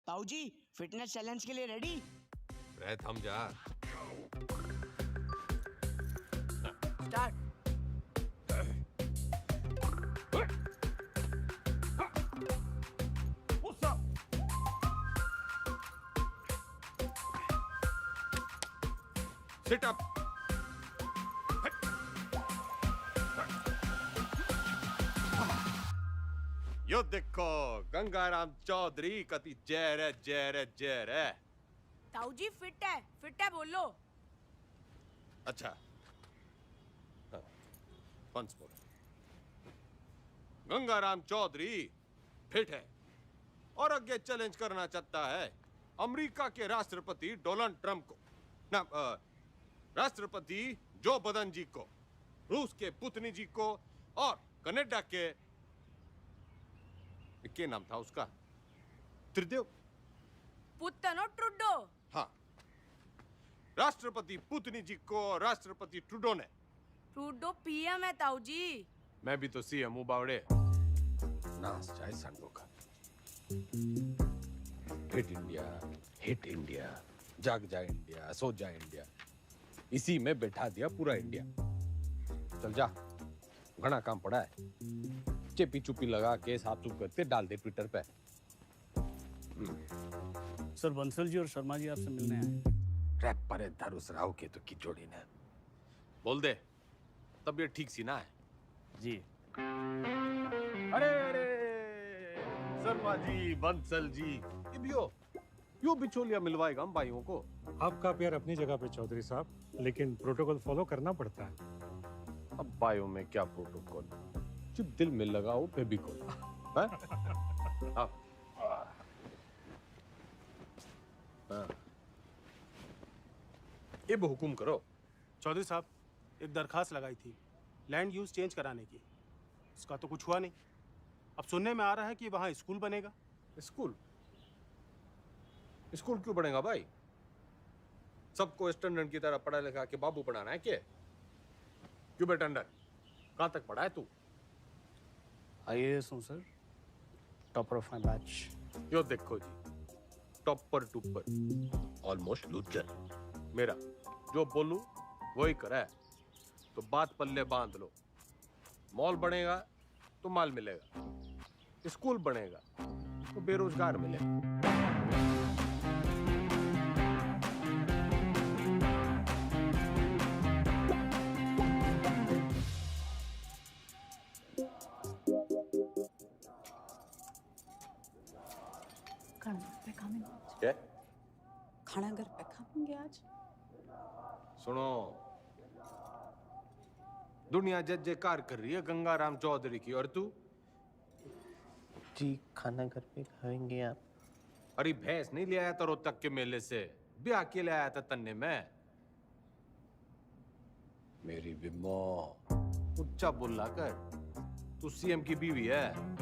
ताऊ जी fitness challenge के लिए रेडी? रह थम जा। स्टार्ट। Sit up. यो देखो गंगाराम चौधरी कति जहर है, जहर है, जहर है। ताऊ जी फिट है बोलो। अच्छा once more. Gangaram Chaudhary fit है और आगे चैलेंज करना चाहता है अमेरिका के राष्ट्रपति डोनाल्ड ट्रंप को, ना राष्ट्रपति जो बदन जी को, रूस के पुतिन जी को और कनाडा के क्या नाम था उसका, त्रिदेव पुतनो ट्रुडो। हाँ, राष्ट्रपति पुतिन जी को राष्ट्रपति ट्रूडो ने। ट्रुडो पीएम है ताऊ जी। मैं भी तो सीएम हूँ बावड़े। नाच जाए संडो का। हिट इंडिया, जाग जाए इंडिया, सो जाए इंडिया, इसी में बैठा दिया पूरा इंडिया। चल जा, घना काम पड़ा है। चेपी चुपी लगा के साफ सुफ करके डाल दे ट्विटर पे। सर बंसल जी और शर्मा जी आपसे मिलने आए। रैप पर धरुस राव के तो की जोड़ी ने। बोल दे, तबीयत ठीक सी ना है? जी। अरे शर्मा जी, बंसल जी, ये भी हो, यो बिचौलिया मिलवाएगा हम भाइयों को। आपका प्यार अपनी जगह पे चौधरी साहब, लेकिन प्रोटोकॉल फॉलो करना पड़ता है। अब भाइयों में क्या प्रोटोकॉल, जब दिल में लगाओ फेविकोल। ये हुकुम करो। चौधरी साहब, एक दरखास्त लगाई थी लैंड यूज चेंज कराने की, इसका तो कुछ हुआ नहीं। अब सुनने में आ रहा है कि वहाँ स्कूल बनेगा। स्कूल? स्कूल क्यों बनेगा भाई? सबको स्टैंडर्ड की तरह पढ़ा लिखा के बाबू बनाना है क्या? क्यों बेटा अंडर, कहाँ तक पढ़ा है तू? IAS हूँ sir, topper of my batch. यो देखो जी, टॉपर टूपर, ऑलमोस्ट लूजर। मेरा जो बोलूं वही करा है, तो बात पल्ले बांध लो। मॉल बनेगा तो माल मिलेगा, स्कूल बनेगा तो बेरोजगार मिलेगा। क्या? खाना घर पे खाएंगे आज। सुनो, दुनिया जय जयकार कर रही है गंगाराम चौधरी की, और तू? जी खाना घर पे खाएंगे आप। अरे भैंस नहीं ले आया था रोहतक के मेले से, ब्याह के ले आया था तन्ने में। मेरी बिम्बो, उच्चा बोला कर, तू सीएम की बीवी है।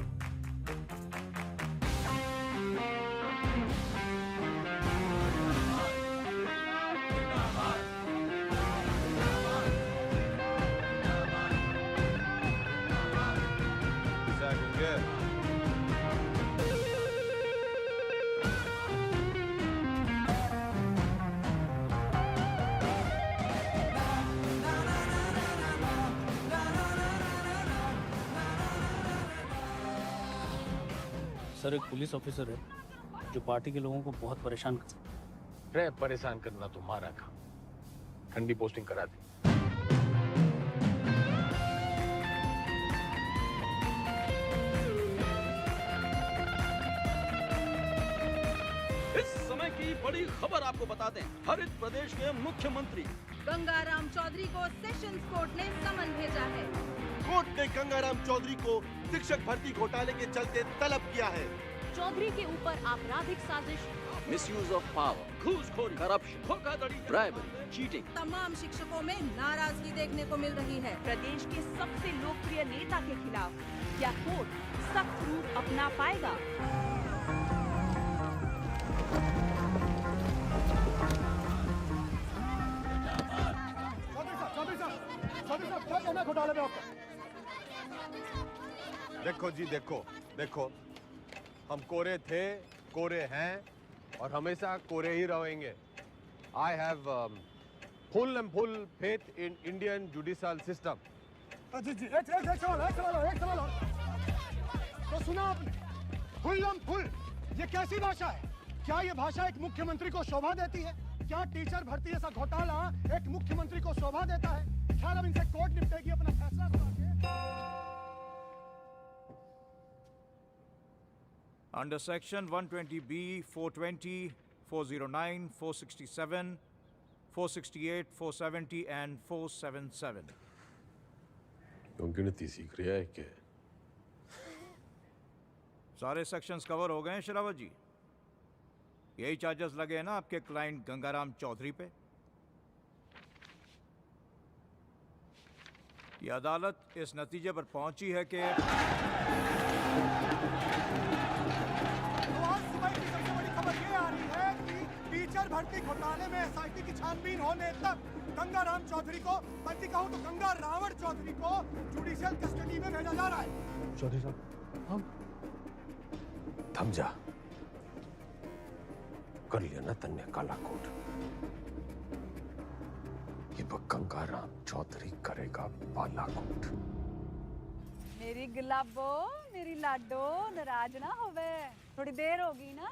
सर एक पुलिस ऑफिसर है जो पार्टी के लोगों को बहुत परेशान करता है। परेशान करना तुम्हारा काम, ठंडी पोस्टिंग करा दी। इस समय की बड़ी खबर आपको बता दें, हरित प्रदेश के मुख्यमंत्री गंगाराम चौधरी को सेशंस कोर्ट ने समन भेजा है। कोर्ट ने गंगाराम चौधरी को शिक्षक भर्ती घोटाले के चलते तलब किया है। चौधरी के ऊपर आपराधिक साजिश, मिसयूज ऑफ पावर, घूसखोरी, करप्शन, धोखाधड़ी, ब्राइबरी, चीटिंग। तमाम शिक्षकों में नाराजगी देखने को मिल रही है। प्रदेश के सबसे लोकप्रिय नेता के खिलाफ क्या कोर्ट सख्त रूप अपना पाएगा? क्या कहना घोटाले में आपका? देखो जी, देखो देखो, हम कोरे थे, कोरे हैं और हमेशा कोरे ही रहेंगे। I have full and full faith in Indian judicial system. जी जी एक सवाल और। तो सुना आपने, फुल ये कैसी भाषा है? क्या ये भाषा एक मुख्यमंत्री को शोभा देती है? क्या टीचर भर्ती जैसा घोटाला एक मुख्यमंत्री को शोभा देता है? ख्याल अब इनसे कोर्ट निपटेगी अपना फैसला सुना के। Under Section 120B, 420, 409, 467, 468, 470 and 477. क्यों गिनती सीख रहा है क्या? सारे सेक्शंस कवर हो गए हैं शरावत जी। यही चार्जेस लगे हैं ना आपके क्लाइंट गंगाराम चौधरी पे। ये अदालत इस नतीजे पर पहुंची है कि आज सुबह की सबसे बड़ी खबर ये आ रही है कि टीचर भर्ती घोटाले में एसआईटी की छानबीन होने तक गंगाराम चौधरी को, बल्कि कहूं तो गंगा रावण चौधरी को जुडिशियल कस्टडी में भेजा जा रहा है। चौधरी साहब, हम थम जा। कर लिया ना तन्ने काला कोट। ये गंगाराम चौधरी करेगा बालाकोट। मेरी गुलाबो, मेरी लाडो, नाराज ना होवे। थोड़ी देर होगी ना,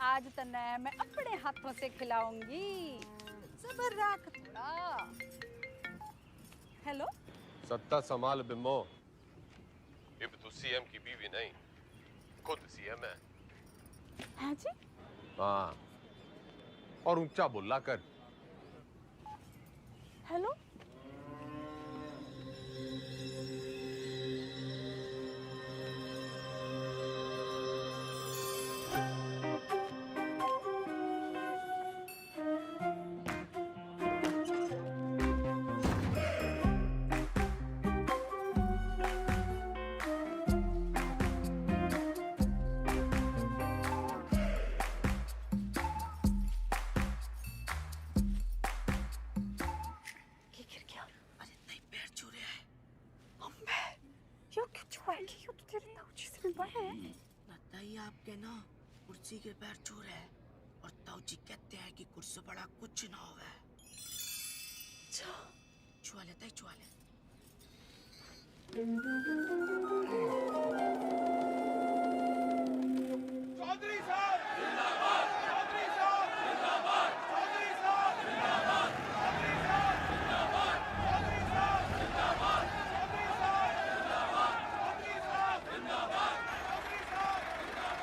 आज तन्ने मैं अपने हाथों से खिलाऊंगी। सबर रख थोड़ा। हेलो, सत्ता संभाल बिम्बो। अब तू सीएम की बीवी नहीं, खुद सीएम है। हाँ जी? हाँ, और ऊंचा बोला कर। हेलो, बताइए आपके ना कुर्सी के पैर छू रहे हैं और ताऊजी कहते हैं कि कुर्सी बड़ा कुछ ना होवे। छुआ लेता है, छुआ ले। चौधरी साहब जिंदाबाद, चौधरी साहब जिंदाबाद, चौधरी साहब जिंदाबाद, चौधरी साहब जिंदाबाद, चौधरी साहब जिंदाबाद, चौधरी साहब जिंदाबाद, चौधरी साहब जिंदाबाद,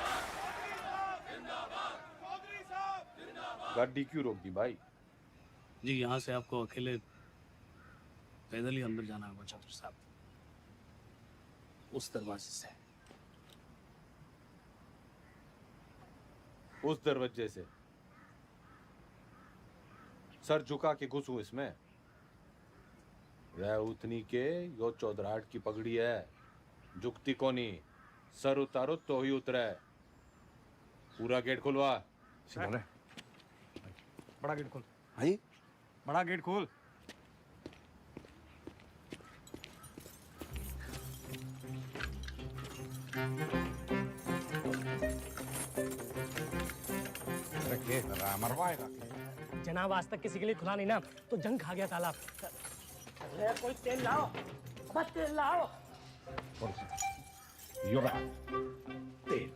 चौधरी साहब जिंदाबाद, चौधरी साहब जिंदाबाद। गाड़ी क्यों रोक दी भाई? जी, यहाँ से आपको अकेले पैदल ही अंदर जाना होगा चौधरी साहब, उस दरवाजे से। उस दरवाजे से? सर झुका के घुसूं इसमें? रह उतनी के यो चौधराहट की पगड़ी है, झुकती कोनी। सर उतारो तो ही उतरे। पूरा गेट खुलवा। बड़ा गेट खोल। भाई बड़ा गेट खोल। मरवाएगा जनाब, आज तक किसी के लिए खुला नहीं ना, तो जंग खा गया तालाब। अरे कोई तेल लाओ, बस तेल लाओ। तेल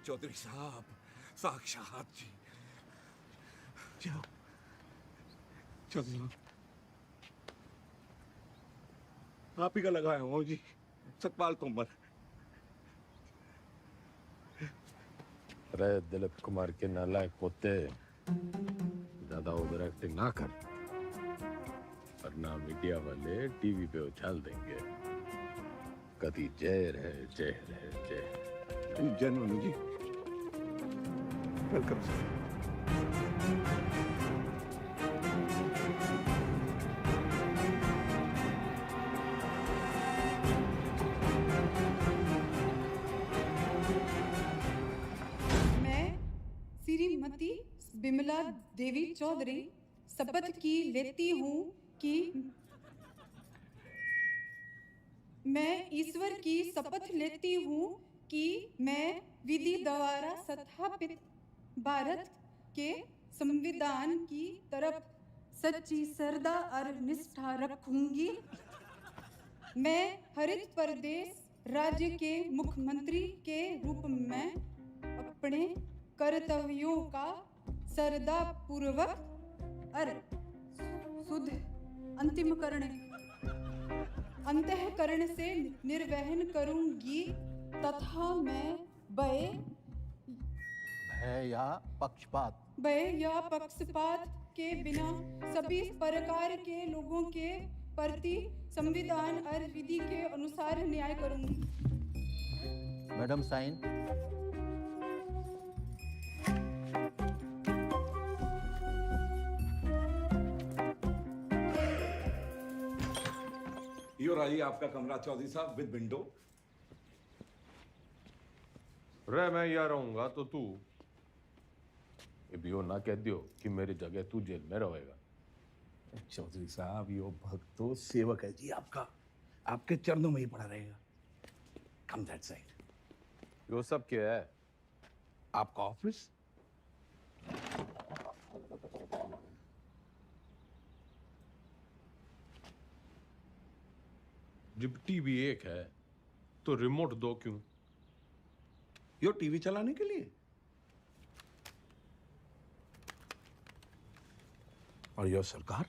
चौधरी साहब, साक्षात जी। चौधरी साहब, आप ही का लगाया हूँ जी, सतपाल तोमर। अरे दिलीप कुमार के नालायक पोते, ज्यादा ओवर एक्टिंग ना कर, वरना मीडिया वाले टीवी पे उछाल देंगे। कभी जय रहे, जय रहे, जय। जेन्युइन जी। Welcome sir. मैं श्रीमती बिमला देवी चौधरी शपथ की लेती हूँ कि मैं ईश्वर की शपथ लेती हूँ कि मैं विधि द्वारा स्थापित भारत के संविधान की तरफ सच्ची श्रद्धा और निष्ठा रखूंगी। मैं हरित प्रदेश राज्य के मुख्यमंत्री के रूप में अपने कर्तव्यों का श्रद्धा पूर्वक और शुद्ध अंतःकरण से निर्वहन करूंगी तथा मैं भय या पक्षपात के बिना सभी प्रकार के लोगों के प्रति संविधान और विधि के अनुसार न्याय करूंगी। Madam sign. यो रही आपका कमरा चौधरी साहब विद विंडो। रे मैं यहाँ रहूंगा तो तू यो ना कह दियो कि मेरी जगह तू जेल में रहेगा। चौधरी साहब यो भक्त तो सेवक है जी आपका, आपके चरणों में ही पड़ा रहेगा। कम दैट साइड। यो सब क्या है? आपका ऑफिस। जब टीवी एक है तो रिमोट दो क्यों? यो टीवी चलाने के लिए। और यो सरकार।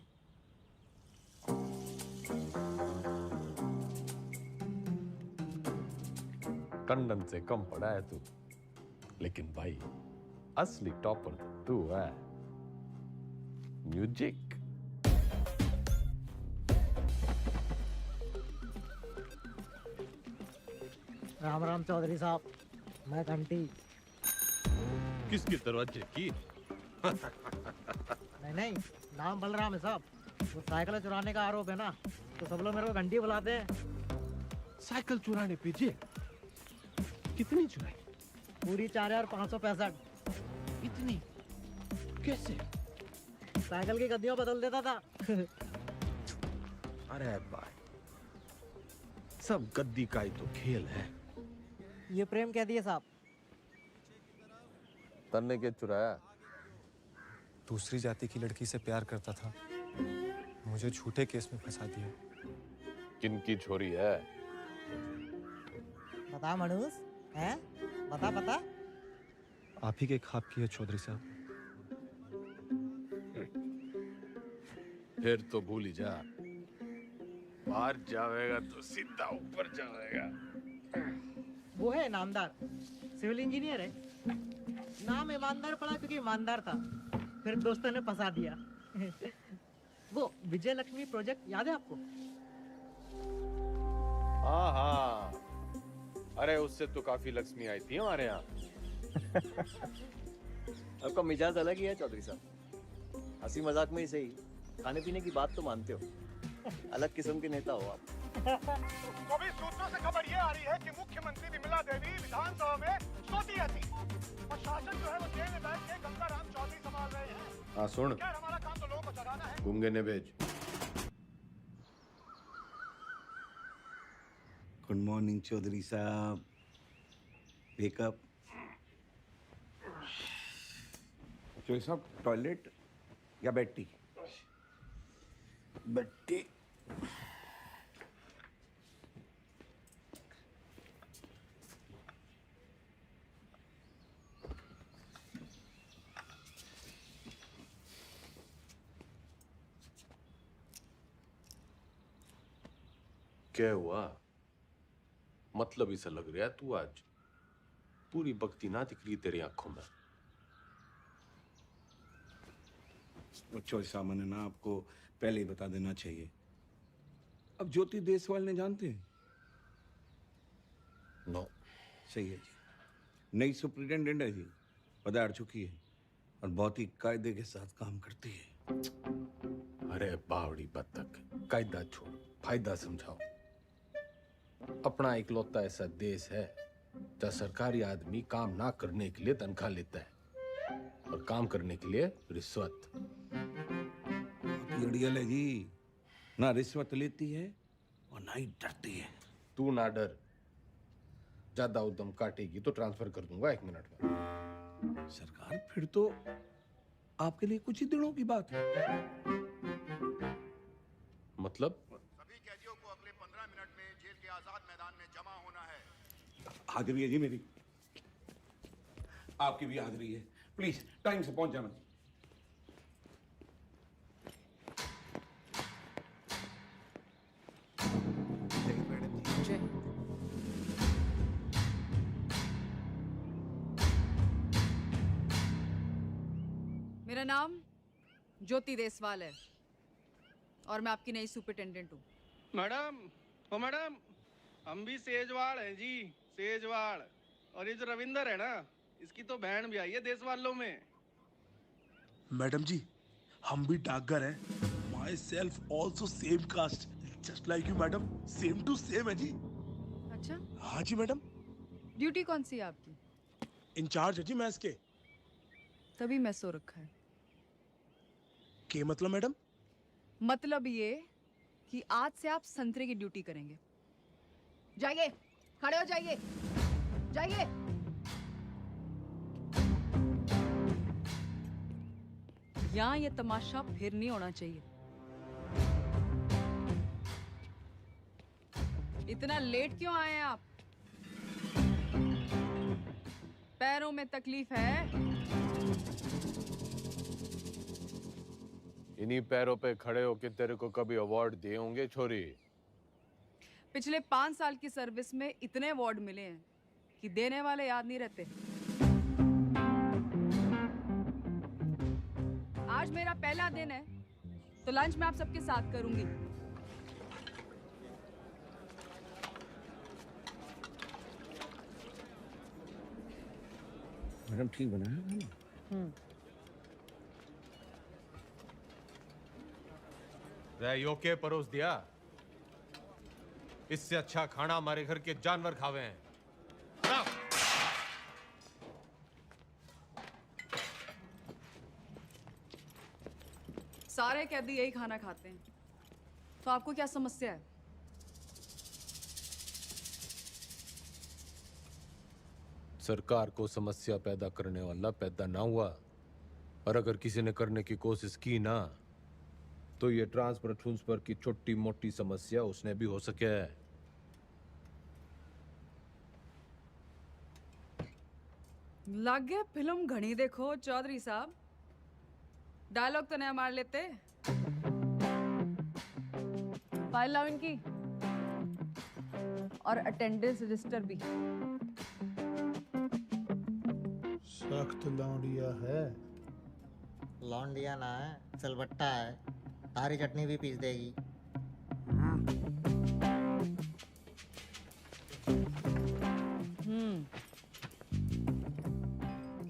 टंडन से कम पड़ा है तू, लेकिन भाई असली टॉपर तू है। म्यूजिक। राम राम चौधरी साहब, मैं घंटी। किसके दरवाजे की? नहीं, नाम बलराम है साहब। वो साइकिल चुराने का आरोप है ना, तो सब लोग मेरे को घंटी बुलाते हैं। साइकिल चुराने पे जेल? कितनी चुराई? पूरी 4565। इतनी? कैसे? साइकिल की गद्दियों बदल देता था। अरे भाई, सब गद्दी का ही तो खेल है। ये प्रेम कह दिए साहब। तन्ने के चुराया? दूसरी जाति की लड़की से प्यार करता था, मुझे झूठे केस में फंसा दिया। किनकी छोरी है? बता मनुष, हैं? बता। आप ही के ख्वाब की है चौधरी साहब। फिर तो भूल ही जा। बाहर जाएगा तो सीधा ऊपर जाएगा। वो है नामदार, सिविल इंजीनियर है। नाम ईमानदार पड़ा क्योंकि ईमानदार था, फिर दोस्तों ने फंसा दिया। वो विजय लक्ष्मी प्रोजेक्ट याद है आपको? हाँ, अरे उससे तो काफी लक्ष्मी आई थी हमारे यहाँ। आपका मिजाज अलग ही है चौधरी साहब। हंसी मजाक में ही सही, खाने पीने की बात तो मानते हो। अलग किस्म के नेता हो आप। तो भी सूत्रों से खबर ये आ रही है कि मुख्यमंत्री विमला देवी विधानसभा में सोती रहती और शासन जो है वो जेल में बैठ के गंगाराम चौधरी संभाल रहे हैं। हाँ सुन, खैर हमारा काम तो लोगों को जगाना है। गूंगे ने भेज। गुड मॉर्निंग चौधरी साहब। वेकअप। चौधरी साहब टॉयलेट या बेड टी? Bed tea. क्या हुआ? मतलब इसे लग रहा है तू आज पूरी भक्ति ना दिख रही तेरी आंखों में। चौधरी साहब मैंने ना आपको पहले ही बता देना चाहिए। अब ज्योति देसवाल ने जानते हैं? नो। सही है जी। नई सुप्रिटेंडेंट है जी, पधार चुकी है और बहुत ही कायदे के साथ काम करती है। अरे बावड़ी बत्तख, कायदा छोड़, फायदा समझाओ। अपना इकलौता ऐसा देश है जहाँ सरकारी आदमी काम ना करने के लिए तनख्वाह लेता है और काम करने के लिए रिश्वत। अड़ियल है जी, ना रिश्वत लेती है और ना ही डरती है। तू ना डर, ज्यादा उद्यम काटेगी तो ट्रांसफर कर दूंगा 1 मिनट में। सरकार फिर तो आपके लिए कुछ ही दिनों की बात है। मतलब? सभी कैदियों को अगले 15 मिनट में जेल के आजाद मैदान में जमा होना है। हाजिरी है जी मेरी, आपकी भी हाजिरी है। प्लीज टाइम से पहुंच जाना। मेरा नाम ज्योति देसवाल है और मैं आपकी नई सुपरिटेंडेंट हूँ। मैडम, ओ मैडम, हम भी सेजवाड़ हैं जी, सेजवाड़। और ये जो रविंदर है ना, इसकी तो बहन भी आई है देश वालों में। मैडम जी, हम भी डाकघर हैं। Myself also same caste, just like you madam, same to same है जी। अच्छा? हाँ जी मैडम। ड्यूटी कौन सी है आपकी? इंचार्ज है जी मैस के। तभी मैं सो रखा है। के मतलब मैडम? मतलब ये कि आज से आप संतरे की ड्यूटी करेंगे। जाइए, खड़े हो जाइए, जाइए। यहाँ ये तमाशा फिर नहीं होना चाहिए। इतना लेट क्यों आए हैं आप? पैरों में तकलीफ है? इन्हीं पैरों पे खड़े होके तेरे को कभी अवार्ड दिए होंगे छोरी? पिछले 5 साल की सर्विस में इतने अवार्ड मिले हैं कि देने वाले याद नहीं रहते। आज मेरा पहला दिन है तो लंच मैं आप सबके साथ करूंगी। मैडम ठीक बनाया। रैयो के परोस दिया, इससे अच्छा खाना हमारे घर के जानवर खावे हैं। सारे कैदी यही खाना खाते हैं, तो आपको क्या समस्या है? सरकार को समस्या पैदा करने वाला पैदा ना हुआ, और अगर किसी ने करने की कोशिश की ना, तो ये ट्रांसफर की छोटी मोटी समस्या उसने भी हो सके है। लग गया फिल्म घनी देखो चौधरी साहब, डायलॉग तो नया मार लेते। फाइल लाओ इनकी, और अटेंडेंस रजिस्टर भी। सख्त लौंडिया है। लौंडिया ना है, सिलबट्टा है। तारी चटनी भी पीस देगी।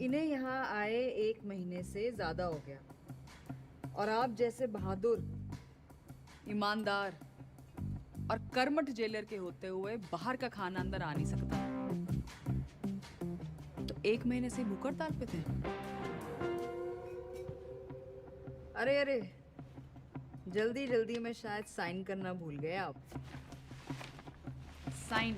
इन्हें यहाँ आए 1 महीने से ज्यादा हो गया, और आप जैसे बहादुर, ईमानदार और कर्मठ जेलर के होते हुए बाहर का खाना अंदर आ नहीं सकता। तो 1 महीने से भूख हड़ताल पे थे। अरे अरे, जल्दी जल्दी में शायद साइन करना भूल गए आप। साइन।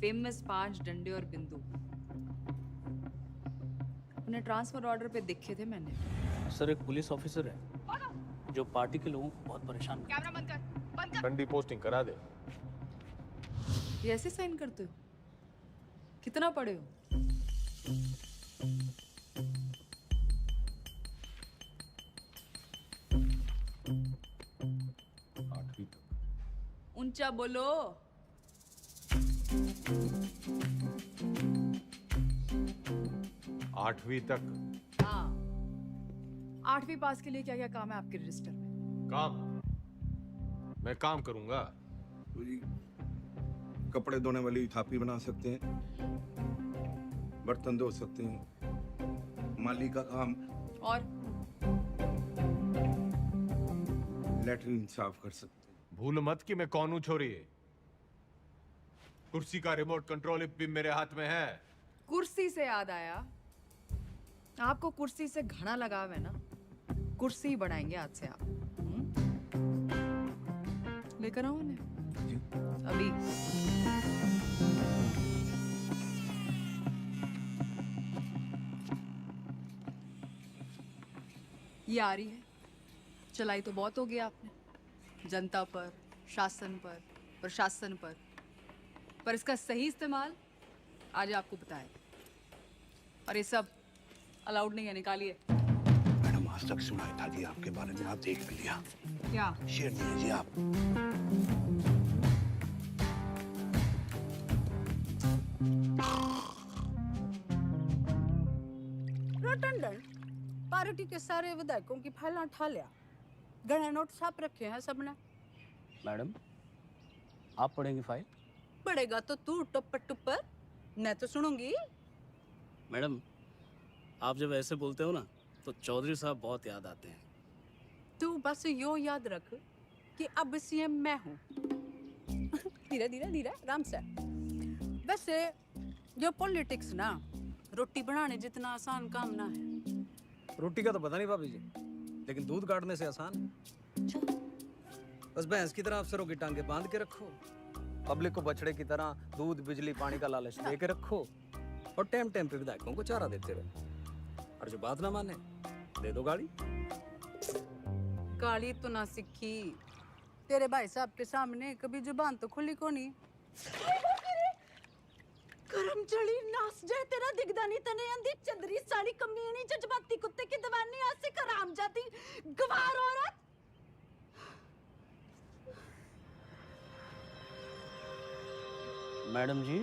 फेमस 5 डंडे और बिंदु अपने ट्रांसफर ऑर्डर पे देखे थे मैंने। सर, एक पुलिस ऑफिसर है जो पार्टी के लोगों को बहुत परेशान करता है। कैमरा बंद कर, बंद कर। ठंडी पोस्टिंग करा दे। ये ऐसे साइन करते हो? कितना पढ़े हो? ऊंचा बोलो। आठवीं तक। हाँ, 8वीं पास के लिए क्या क्या काम है आपके रजिस्टर में? काम? मैं काम करूंगा। तो जी कपड़े धोने वाली थापी बना सकते हैं, बर्तन धो सकते हैं, माली का काम, और लेटरिन साफ कर सकते हैं। भूल मत कि मैं कौन हूं छोरी। कुर्सी का रिमोट कंट्रोल भी मेरे हाथ में है। कुर्सी से याद आया, आपको कुर्सी से घना लगाव है ना, कुर्सी बढ़ाएंगे आज से आप। लेकर आओ उन्हें अभी। ये आ रही है, चलाई तो बहुत हो गया आपने जनता पर, शासन पर, प्रशासन पर इसका सही इस्तेमाल आज आपको बताए। और ये सब अलाउड नहीं है, निकालिए। मैडम आज तक सुनाई था जी आपके बारे में, आप देख भी लिया। क्या शेयर दिए जी आप। टंडन, पार्टी के सारे विधायकों की फाइलें उठा लिया, गणे नोट छाप रखे हैं सबने। मैडम आप पढ़ेंगी फाइल? पड़ेगा तो तू टुप्पर टुप्पर, मैं तो सुनूंगी। मैडम आप जब ऐसे बोलते हो ना तो चौधरी साहब बहुत याद आते हैं। तू बस यो याद रख कि अब सीएम मैं हूँ। धीरे धीरे धीरे आराम से। वैसे ये पॉलिटिक्स ना रोटी बनाने जितना आसान काम ना है। रोटी का तो पता नहीं भाभी जी, लेकिन दूध काटने से आसान है। बस भैंस की तरह अफसरों की टांगे बांध के रखो, पब्लिक को बछड़े की तरह दूध बिजली पानी का लालच दे के रखो, और टाइम टाइम पे विधायकों को चारा देते रहो। और जो बात ना माने दे दो गाड़ी। गाली तो ना सीखी, तेरे भाई साहब के सामने कभी जुबान तो खुली को नहीं। करम चढ़ी नास जाए तेरा दिगदानी तने अंधी चंदरी साड़ी कमीनी जज्बाती कुत्ते की दवानी आसे कराम जाती गवार औरत। मैडम जी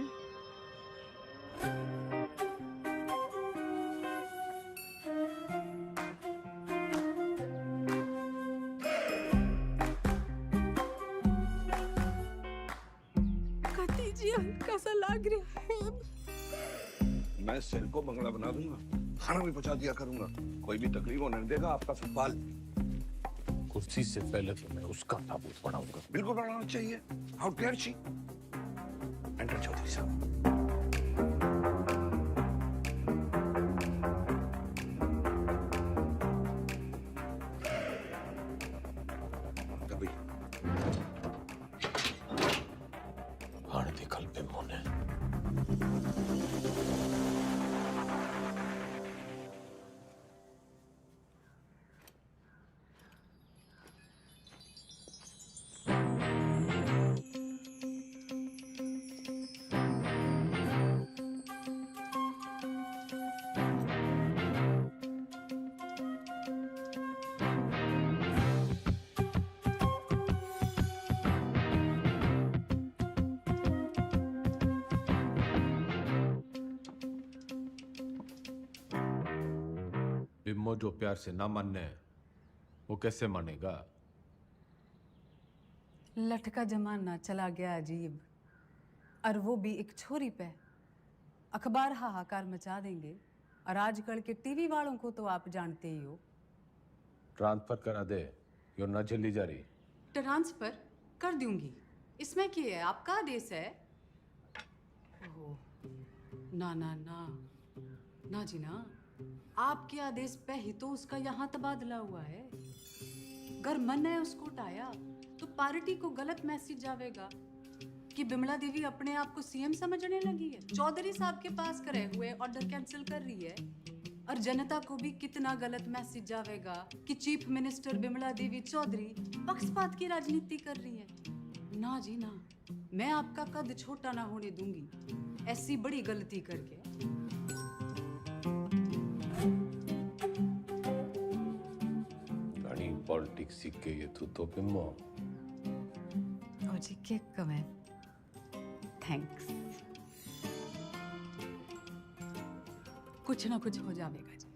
कती जी हल्का सा लग रहा है। मैं सिर को बंगला बना दूंगा, खाना भी पहुंचा दिया करूंगा, कोई भी तकलीफ होने नहीं देगा आपका सवाल। कुर्सी से पहले तो मैं उसका ताबूत पढ़ाऊंगा। बिल्कुल पढ़ाना चाहिए। How dare she. Enter Chaudhary साहब। कभी हाण दिखल पे मोने। बिम्मो जो प्यार से ना मानने वो कैसे मानेगा? लटका जमाना चला गया अजीब, और वो भी एक छोरी पे। अखबार हाहाकार मचा देंगे, और आजकल के टीवी वालों को तो आप जानते ही हो। ट्रांसफर करा दे, यो न झेली जा रही। ट्रांसफर कर दूंगी, इसमें क्या है, आपका आदेश है। ओह, ना ना ना ना जी ना, आपके आदेश पे ही तो उसका यहाँ तबादला हुआ है। अगर मन है उसको उठाया तो पार्टी को गलत मैसेज जावेगा कि बिमला देवी अपने आप को सीएम समझने लगी है, चौधरी साहब के पास करे हुए ऑर्डर कैंसिल कर रही है। और जनता को भी कितना गलत मैसेज जावेगा कि चीफ मिनिस्टर बिमला देवी चौधरी पक्षपात की राजनीति कर रही है। ना जी ना, मैं आपका कद छोटा ना होने दूंगी ऐसी बड़ी गलती करके। पॉलिटिक्स सीख के ये तो बिम्मो। ताऊजी केक कमें थैंक्स कुछ ना कुछ हो जाएगा जी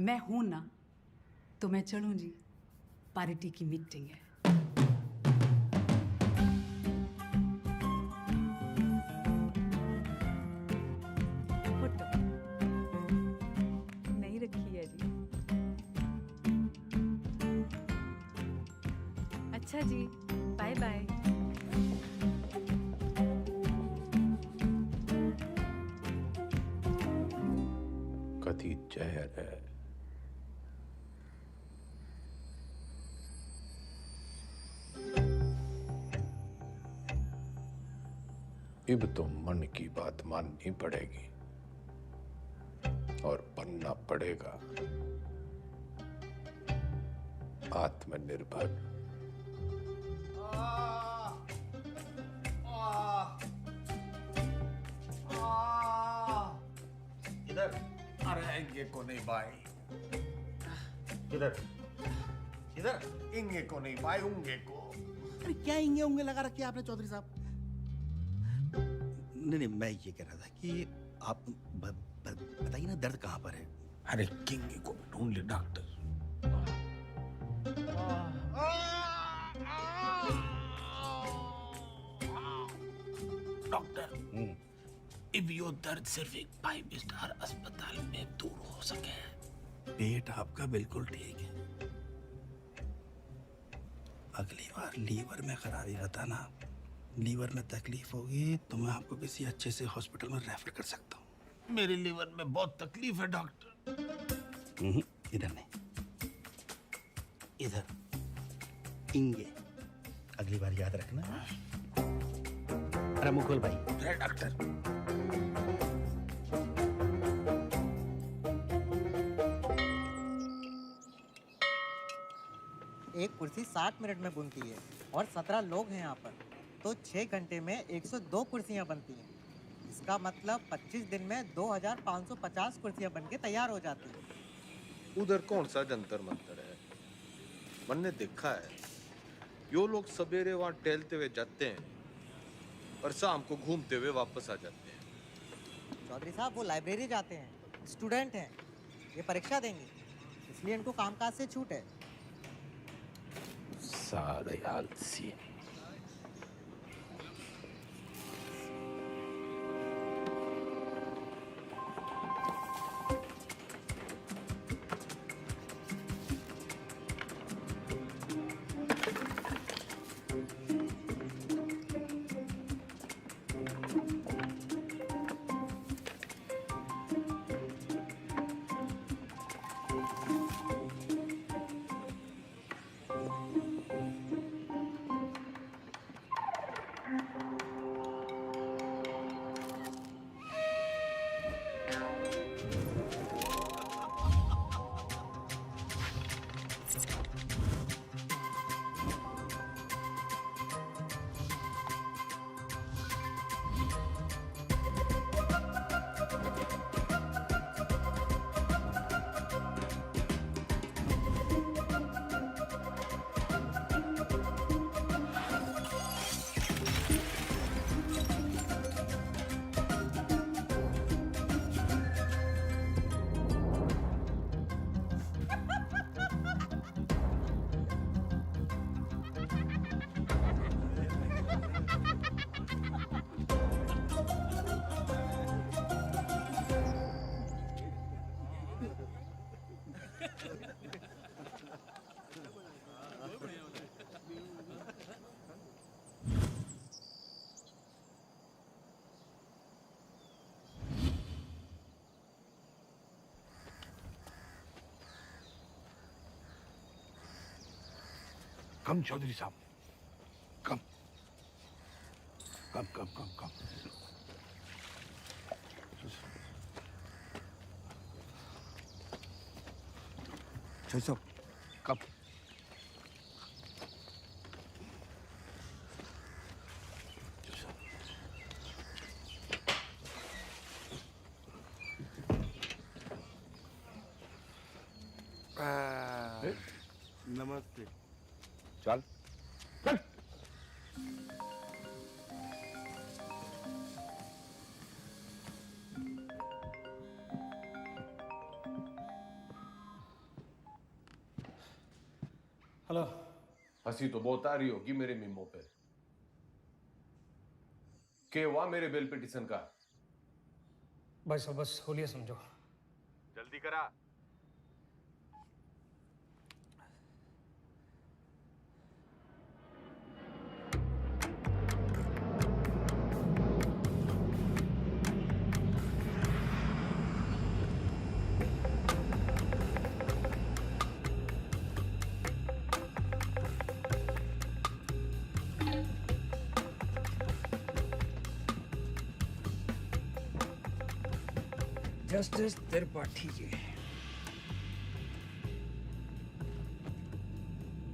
मैं हूं ना तो मैं चलूं जी पार्टी की मीटिंग है फोटो नहीं रखी है जी अच्छा जी बाय बाय कथी जहर है अब तो मन की बात माननी पड़ेगी और बनना पड़ेगा आत्मनिर्भर। इधर अरे इंगे को नहीं भाई इधर इधर इंगे को नहीं भाई उंगे को। अरे क्या इंगे उंगे लगा रखे आपने चौधरी साहब? नहीं मैं ये कह रहा था कि आप बताइए ना दर्द कहाँ पर है? अरे किंगे को ढूंढ ले डॉक्टर। डॉक्टर अब यो दर्द सिर्फ एक 5 स्टार अस्पताल में दूर हो सके। पेट आपका बिल्कुल ठीक है, अगली बार लीवर में खराबी बताना। लीवर में तकलीफ होगी तो मैं आपको किसी अच्छे से हॉस्पिटल में रेफर कर सकता हूँ। मेरे लीवर में बहुत तकलीफ है डॉक्टर। इधर नहीं, इधर इंगे। अगली बार याद रखना। अरे मुकुल भाई। अरे डॉक्टर एक कुर्सी 60 मिनट में बनती है और 17 लोग हैं यहाँ पर, तो 6 घंटे में 102 कुर्सियाँ बनती हैं। इसका मतलब 25 दिन में 2550 कुर्सियाँ बनके तैयार हो जाती हैं। उधर कौन सा जंतर मंतर है? मैंने देखा है यो लोग सवेरे वहां टहलते हुए जाते हैं और शाम को घूमते हुए वापस आ जाते हैं। चौधरी साहब वो लाइब्रेरी जाते हैं, स्टूडेंट हैं, ये परीक्षा देंगे, इसलिए इनको कामकाज से छूट है। सारे आलसी। कम चौधरी साहब, कम कम कम कम कम। चौधरी साहब कम। नमस्ते। चल चल। हेलो। हंसी तो बहुत आ रही होगी मेरे मीमो पे। के हुआ मेरे बेल पिटीशन का? भाई साहब बस होलिया समझो। जल्दी करा। जस्टिस त्रिपाठी जी,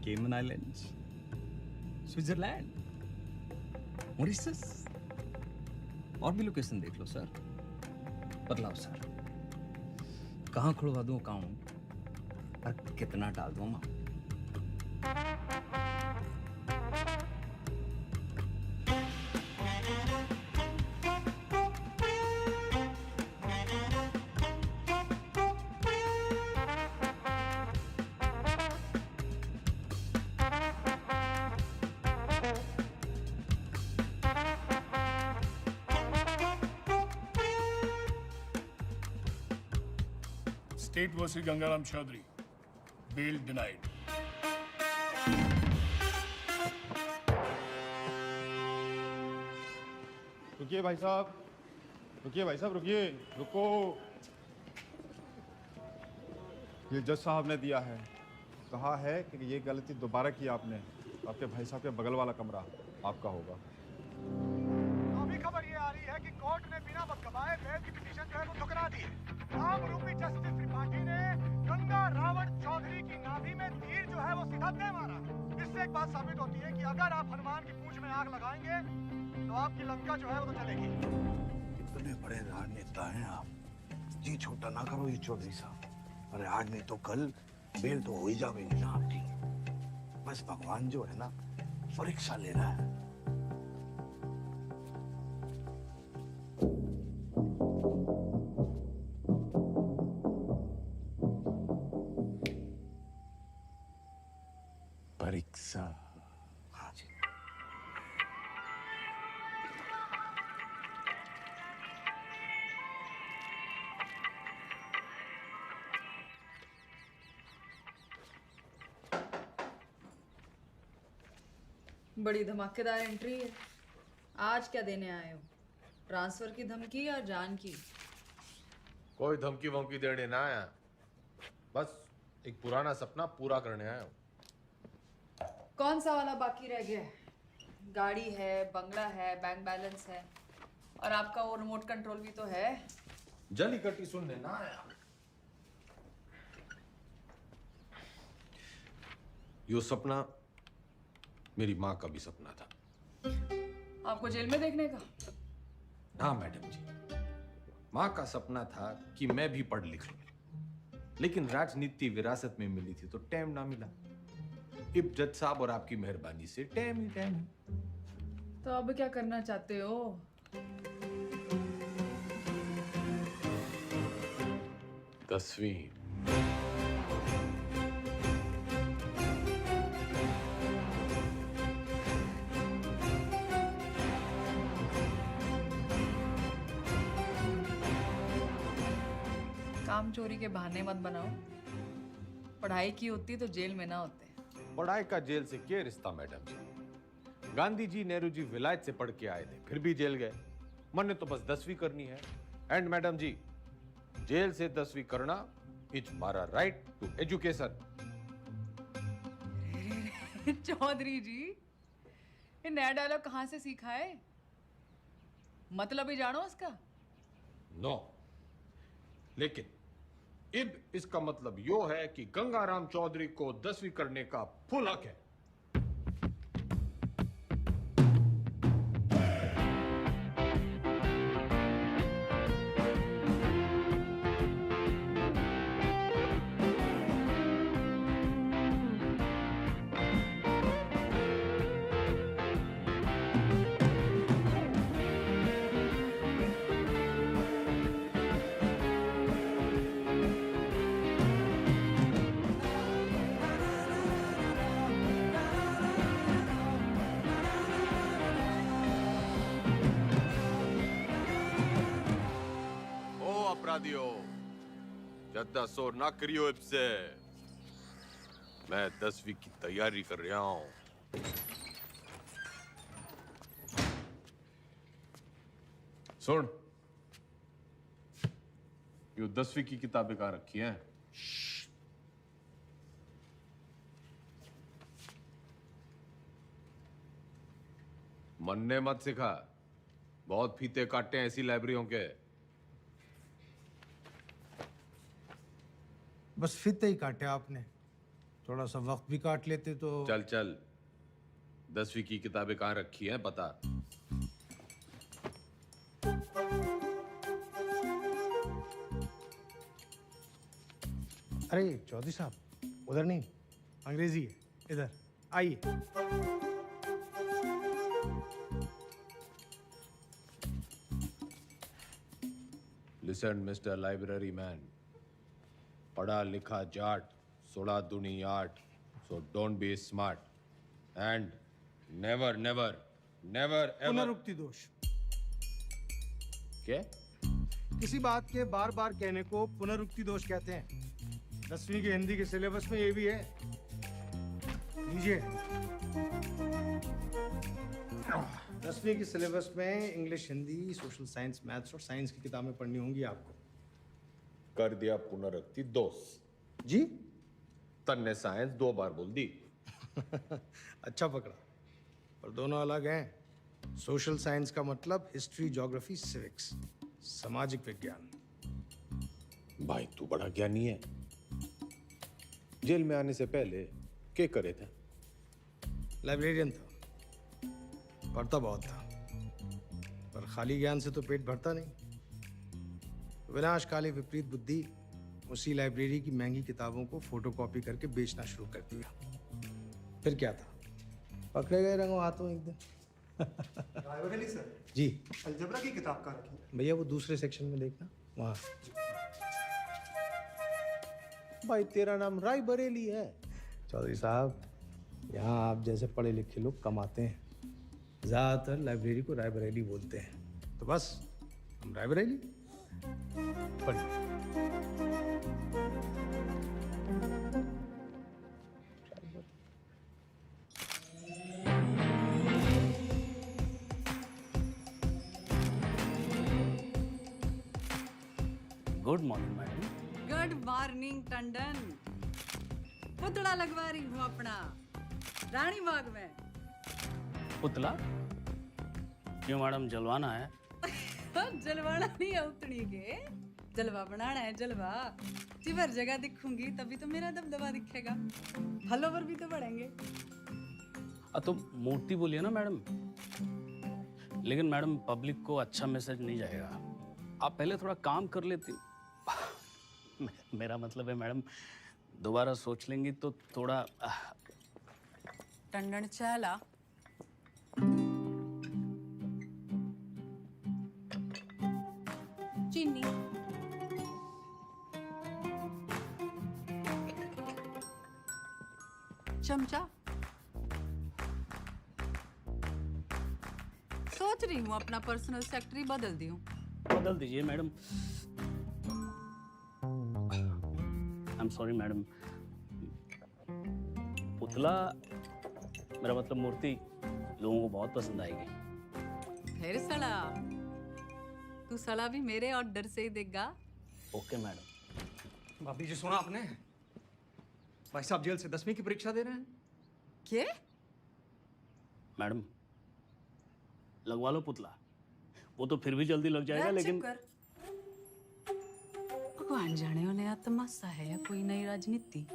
केमन आइलैंड्स, स्विट्जरलैंड, मॉरिशस, और भी लोकेशन देख लो सर। बतलाओ सर, कहाँ खुलवा दूँ अकाउंट और कितना डाल दूँ amount? State versus Gangaram Chaudhary. Bail denied. रुकिए भाई साहब, रुकिए भाई साहब, रुकिए, रुको। ये जज साहब ने दिया है, कहा है कि ये गलती दोबारा की आपने, आपके भाई साहब के बगल वाला कमरा आपका होगा। अभी खबर ये आ रही है कि कोर्ट ने बिना वक्त गवाए बेल की पिटीशन जो है वो ठुकरा दी है। राम रूपी जस्टिस त्रिपाठी ने गंगा रावण चौधरी की नाभि में तीर जो है वो सीधा दे मारा। इससे एक बात साबित होती है कि अगर आप हनुमान की पूंछ में आग लगाएंगे तो आपकी लंका जो है वो तो चलेगी। इतने बड़े राजनेता हैं आप, जी छोटा ना करो ये चौधरी साहब। अरे आज नहीं तो कल बेल तो हो ही जाएगी ना आपकी। बस भगवान जो है ना परीक्षा ले रहा है। परीक्षा। हाँ जी। बड़ी धमाकेदार एंट्री है। आज क्या देने आए हो? ट्रांसफर की धमकी या जान की? कोई धमकी वमकी देने ना आया, बस एक पुराना सपना पूरा करने आया हूँ। कौन सा वाला बाकी रह गया है? गाड़ी है, बंगला है, बैंक बैलेंस है, और आपका वो रिमोट कंट्रोल भी तो है। जली कटी सुनने ना आया। यो सपना मेरी माँ का भी सपना था। आपको जेल में देखने का? हाँ मैडम जी, माँ का सपना था कि मैं भी पढ़ लिख लूं, लेकिन राजनीति विरासत में मिली थी तो टाइम ना मिला। इब जज साहब और आपकी मेहरबानी से टाइम ही टाइम। तो अब क्या करना चाहते हो? दसवीं। काम चोरी के बहाने मत बनाओ। पढ़ाई की होती तो जेल में ना होते। पढ़ाई का जेल से क्या रिश्ता मैडम जी? गांधी जी, नेहरू जी विलायत से पढ़ के आए थे, फिर भी जेल गए। मैंने तो बस 10वीं करनी है। एंड मैडम जी, जेल से 10वीं करना इज मारा राइट टू एजुकेशन। चौधरी जी, ये नया डायलॉग कहाँ से सीखा है? मतलब ही जानो उसका? नो, लेकिन इब इसका मतलब यो है कि गंगाराम चौधरी को 10वीं करने का फुल हक है। दियो। ज्यादा शोर ना करियो इससे। मैं 10वीं की तैयारी कर रहा हूँ। सुन, ये 10वीं की किताबें कहाँ रखी हैं? मन्ने मत सिखा, बहुत फीते काटे हैं ऐसी लाइब्रेरियों के। बस फीते ही काटे आपने, थोड़ा सा वक्त भी काट लेते तो। चल चल, 10वीं की किताबें कहाँ रखी हैं बता। अरे चौधरी साहब, उधर नहीं, अंग्रेजी है, इधर आइए। लिसन मिस्टर लाइब्रेरी मैन, पढ़ा लिखा जाट, 16 दूनी 8, so don't be smart and never never never ever। पुनरुक्ति दोष। क्या? किसी बात के बार बार कहने को पुनरुक्ति दोष कहते हैं। 10वीं के हिंदी के सिलेबस में ये भी है, लीजिए। 10वीं के सिलेबस में English, Hindi, social science, maths और साइंस की किताबें पढ़नी होंगी आपको। कर दिया पुनरुक्ति दोष जी। तन्ने साइंस 2 बार बोल दी। अच्छा पकड़ा, पर दोनों अलग हैं। सोशल साइंस का मतलब हिस्ट्री, ज्योग्राफी, सिविक्स, सामाजिक विज्ञान। भाई तू बड़ा ज्ञानी है। जेल में आने से पहले क्या करे थे? लाइब्रेरियन था, पढ़ता बहुत था, पर खाली ज्ञान से तो पेट भरता नहीं। विनाशकाली विपरीत बुद्धि उसी लाइब्रेरी की महंगी किताबों को फोटोकॉपी करके बेचना शुरू कर दिया। फिर क्या था, पकड़े गए रंगों हाथों एक दिन। रायबरेली सर जी। अलजबरा की किताब कहाँ रखी है? भैया वो दूसरे सेक्शन में देखना, वहाँ। भाई तेरा नाम राय बरेली है? चौधरी साहब, यहाँ आप जैसे पढ़े लिखे लोग कम आते हैं। ज़्यादातर लाइब्रेरी को रायबरेली बोलते हैं, तो बस हम रायबरेली। पढ़िए। Good morning madam. Good morning Tandon. पुतला लगवा रही हूँ अपना रानी बाग में। पुतला क्यों मैडम, जलवाना है? जलवाना नहीं है उतनी के, जलवा बनाना है जलवा। जिवर जगह दिखूंगी तभी तो मेरा दबदबा दिखेगा, फॉलोवर भी तो बढ़ेंगे। तो मूर्ति बोलिए ना मैडम। लेकिन मैडम पब्लिक को अच्छा मैसेज नहीं जाएगा। आप पहले थोड़ा काम कर लेती। मेरा मतलब है मैडम, दोबारा सोच लेंगी तो थोड़ा। टंडन चला। चीनी। चमचा। सोच रही हूँ अपना पर्सनल सेक्रेटरी बदल दूं। बदल दीजिए madam. I am sorry madam. पुतला, मेरा मतलब मूर्ति, लोगों को बहुत पसंद आएगी। फिर सड़ा, तू सड़ा भी मेरे ऑर्डर से ही देगा। Okay madam. भाभी जी सुना आपने? भाई साहब जेल से 10वीं की परीक्षा दे रहे हैं। क्या? मैडम लगवा लो पुतला, वो तो फिर भी जल्दी लग जाएगा। लेकिन भगवान जाने हो नया तमाशा है या कोई नई राजनीति।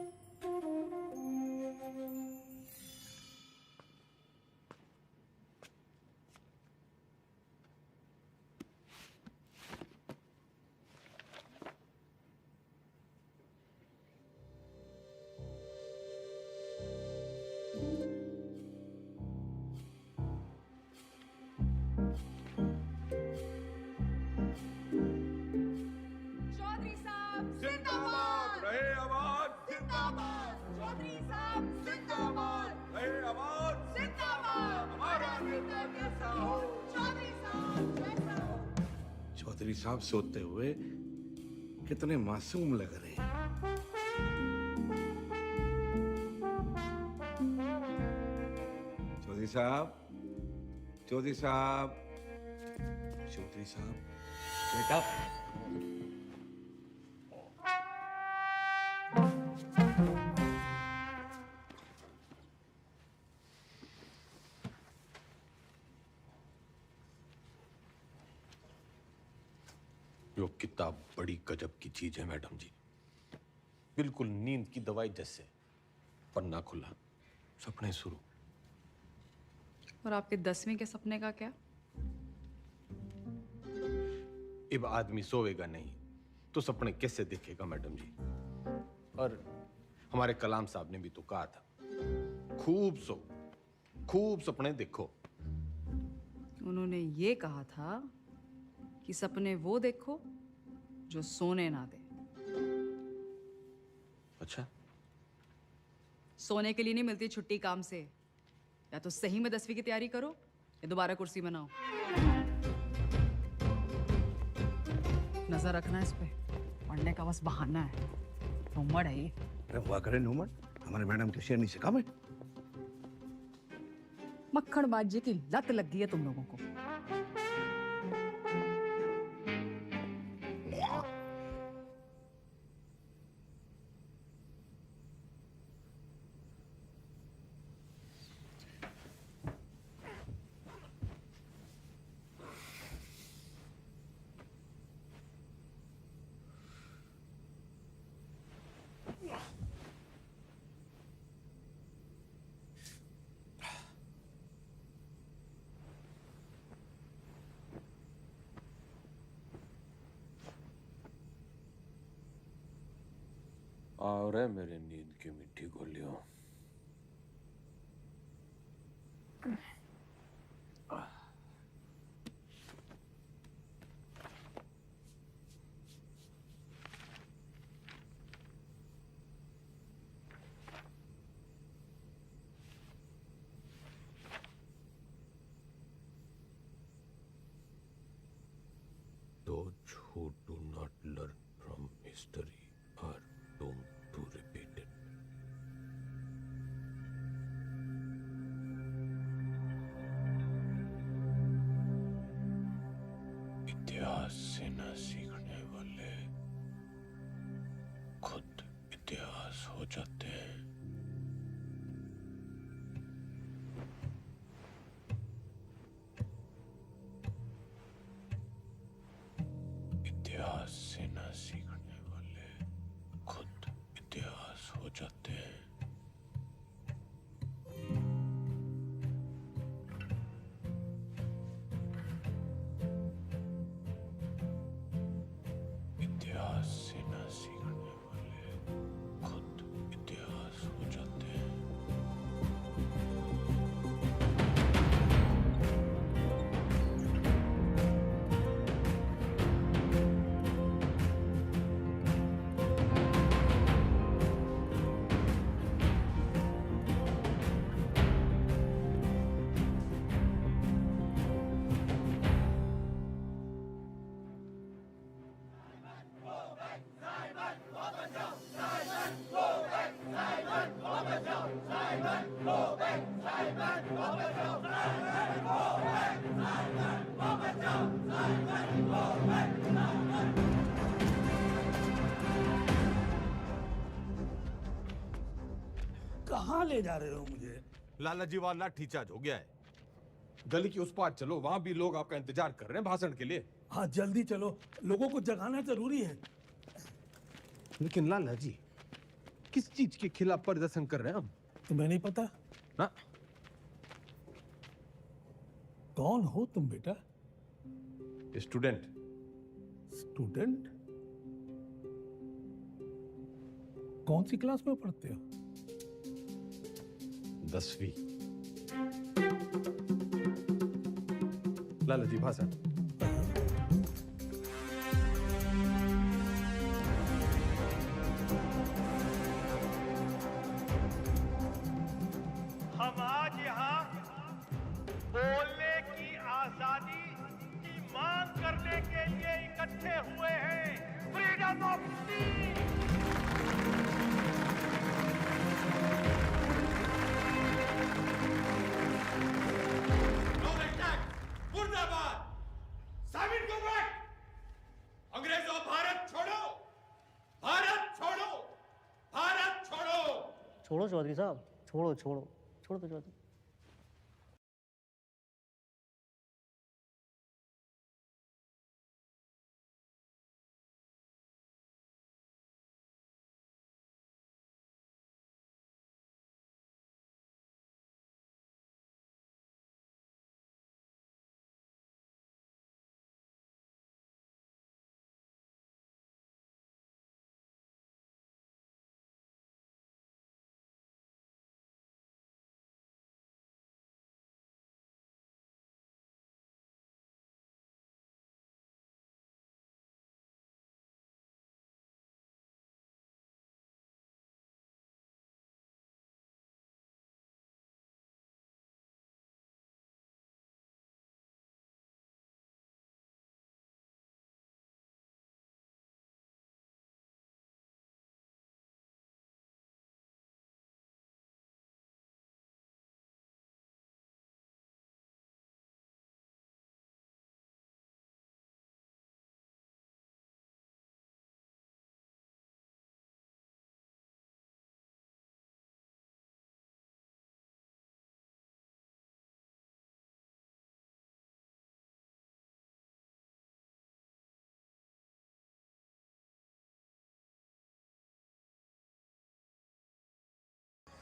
चौधरी साहब सोते हुए कितने मासूम लग रहे हैं। चौधरी साहब, चौधरी साहब, चौधरी साहब, बेटा। यो किताब बड़ी गजब की चीज है मैडम जी, बिल्कुल नींद की दवाई जैसे। पन्ना खुला, सपने शुरू। और आपके 10वीं के सपने का क्या? अब आदमी सोएगा नहीं तो सपने कैसे देखेगा मैडम जी? और हमारे कलाम साहब ने भी तो कहा था, खूब सो, खूब सपने देखो। उन्होंने ये कहा था कि सपने वो देखो जो सोने ना दे। अच्छा, सोने के लिए नहीं मिलती छुट्टी काम से। या तो सही में 10वीं की तैयारी करो या दोबारा कुर्सी बनाओ। नजर रखना इस पे, पढ़ने का बस बहाना है। नूमड़ है ये। अरे हुआ करे नूमड़, हमारे मैडम के शेरनी से कम है। मक्खनबाजी की लत लग गई है तुम लोगों को। और है मेरे नींद की मिट्टी गोलियों। Those who do not learn from history are doomed to repeat it. इतिहास से न सीखने वाले खुद इतिहास हो जाते हैं। इतिहास से न सीखने वाले खुद इतिहास हो जाते हैं। इतिहास से न सीखने वाले खुद इतिहास हो जाते हैं। कहाँ ले जा रहे हो मुझे? लाला जी वाला लाठी चार्ज हो गया है। गली की उस पार चलो, वहां भी लोग आपका इंतजार कर रहे हैं भाषण के लिए। हाँ जल्दी चलो, लोगों को जगाना जरूरी है। लेकिन लाला जी, किस चीज के खिलाफ प्रदर्शन कर रहे हैं हम? तुम्हें नहीं पता ना? कौन हो तुम बेटा? स्टूडेंट। स्टूडेंट? कौन सी क्लास में पढ़ते हो? 10वीं। लाला जी भाषण। हम आज यहाँ बोलने की आजादी की मांग करने के लिए इकट्ठे हुए हैं। फ्रीडम मुर्दाबाद! साबित को बैठ! अंग्रेजों भारत छोड़ो! भारत छोड़ो! भारत छोड़ो! छोड़ो चौधरी साहब, छोड़ो छोड़ो छोड़ो तो Chaudhary.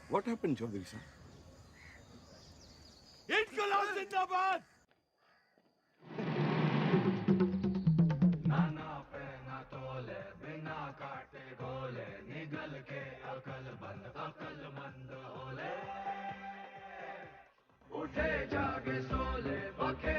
What happened, Chaudhary sir? इनकलाब जिंदाबाद! नाना पे ना तोले बिना काटे गोले निगल के अकलमंद होले उठे जागे सोले बखे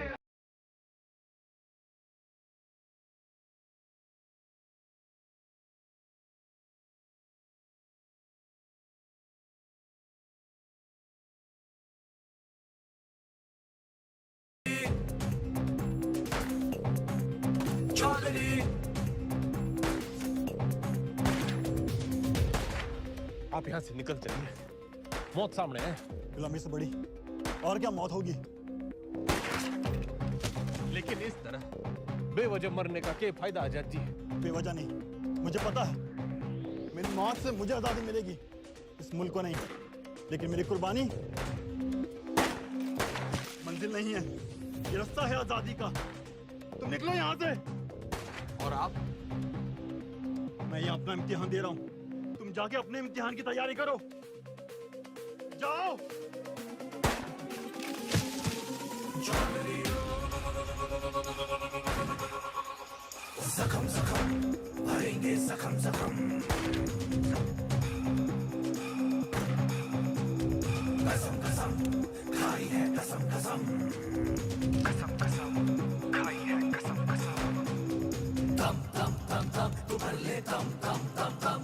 आप यहाँ से निकल चलिए, मौत सामने है। गुलामी से बड़ी और क्या मौत होगी? लेकिन इस तरह बेवजह मरने का क्या फायदा आजाद जी? बेवजह नहीं, मुझे पता है मेरी मौत से मुझे आजादी मिलेगी, इस मुल्क को नहीं। लेकिन मेरी कुर्बानी मंजिल नहीं है, ये रास्ता है आजादी का। तुम निकलो यहाँ से। और आप? मैं ये अपना इम्तिहान दे रहा हूँ, तुम जाके अपने इम्तिहान की तैयारी करो। जाओ। जख्म जख्म भरेंगे जख्म जख्म कसम कसम खाई है कसम कसम कसम कसम खाई है कसम कसम दम दम दम दम तू भर ले दम दम दम दम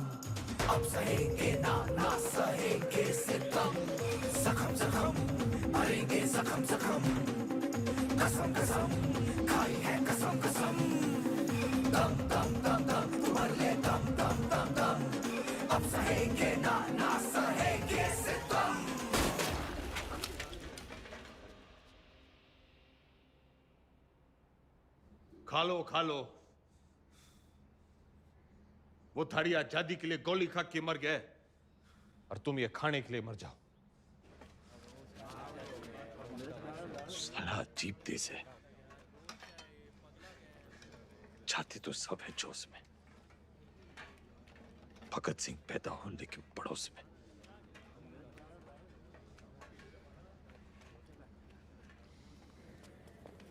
अब सहेंगे ना ना सहेंगे सितम जख्म जख्म भरेंगे जख्म जख्म कसम कसम खाई है कसम कसम दम दम दम दम तू भर ले दम दम दम दम अब सहेंगे ना ना सहेंगे सितम। खा लो वो थाड़ी आजादी के लिए गोली खा के मर गए और तुम ये खाने के लिए मर जाओ। साला अजीब देश है, जाति तो सब है जोश में। भगत सिंह पैदा हो लेकिन पड़ोस में।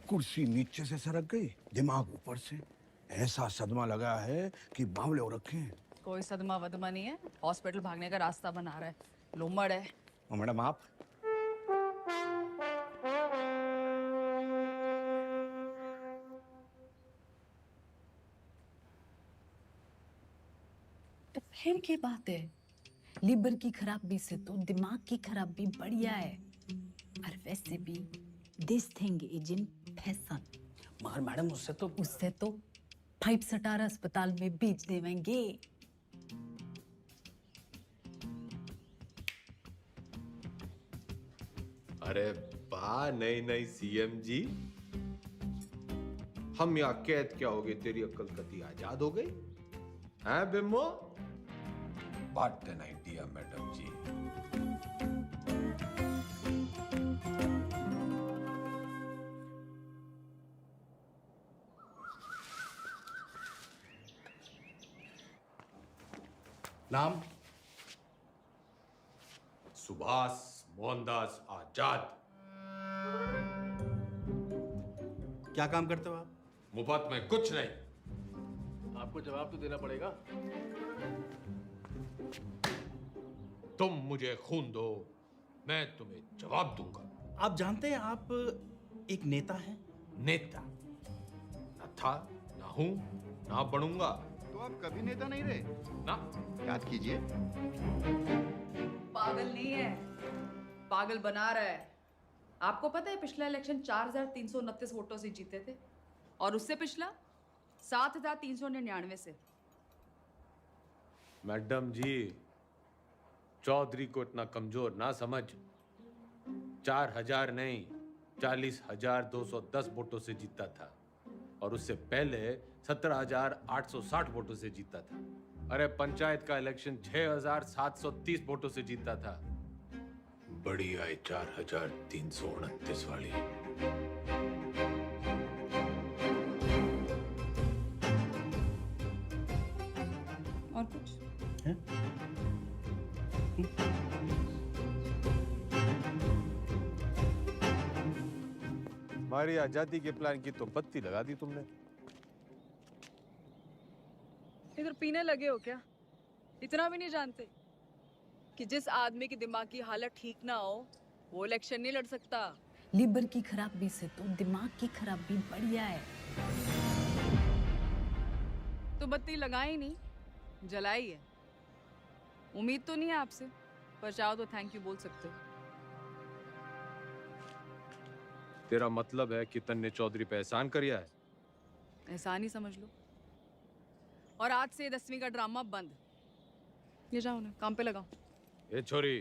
कुर्सी नीचे से सरक गई, दिमाग ऊपर से। ऐसा सदमा लगा है कि बावले हो रखे हैं। कोई सदमा वदमा नहीं है, हॉस्पिटल भागने का रास्ता बना रहा है, लोमड़ है। और मैडम आप? तो फिर क्या बात है, लीवर की खराबी से तो दिमाग की खराबी बढ़िया है। और वैसे भी this thing is in fashion. मगर मैडम उससे तो 5 स्टार अस्पताल में बेच देवेंगे। अरे वाह, नई नई सीएम जी। हम यहाँ कैद क्या हो गए, तेरी अक्ल कती आजाद हो गई हैं बिम्बो? व्हाट एन आइडिया मैडम जी। नाम? सुभाष मोहनदास आजाद। क्या काम करते हो आप? मुफ्त में कुछ नहीं। आपको जवाब तो देना पड़ेगा। तुम मुझे खून दो, मैं तुम्हें जवाब दूंगा। आप जानते हैं आप एक नेता हैं? नेता न था, ना हूं, ना बनूंगा। तो आप कभी नेता नहीं रहे ना? याद कीजिए। पागल नहीं है, पागल बना रहा है। आपको पता है पिछला इलेक्शन 4,329 वोटों से जीते थे और उससे पिछला 7,399 से। मैडम जी, चौधरी को इतना कमजोर ना समझ। 4,000 नहीं, 40,210 वोटों से जीता था और उससे पहले 17,860 वोटों से जीता था। अरे पंचायत का इलेक्शन 6,730 वोटों से जीता था। बड़ी आई 4,329 वाली। और कुछ? हमारी आजादी के प्लान की तो बत्ती लगा दी तुमने। इधर पीने लगे हो क्या? इतना भी नहीं जानते कि जिस आदमी की दिमाग की हालत ठीक ना हो वो इलेक्शन नहीं लड़ सकता। लीवर की खराबी से तो दिमाग की खराबी बढ़िया है। तो बत्ती लगाई नहीं, जलाई है। उम्मीद तो नहीं है आपसे, पर चाहो तो थैंक यू बोल सकते हो। तेरा मतलब है कि तन्ने चौधरी पे एहसान करिया है? एहसान ही समझ लो। और आज से 10वीं का ड्रामा बंद। ये जाओ ना, काम पे लगाओ। ए छोरी,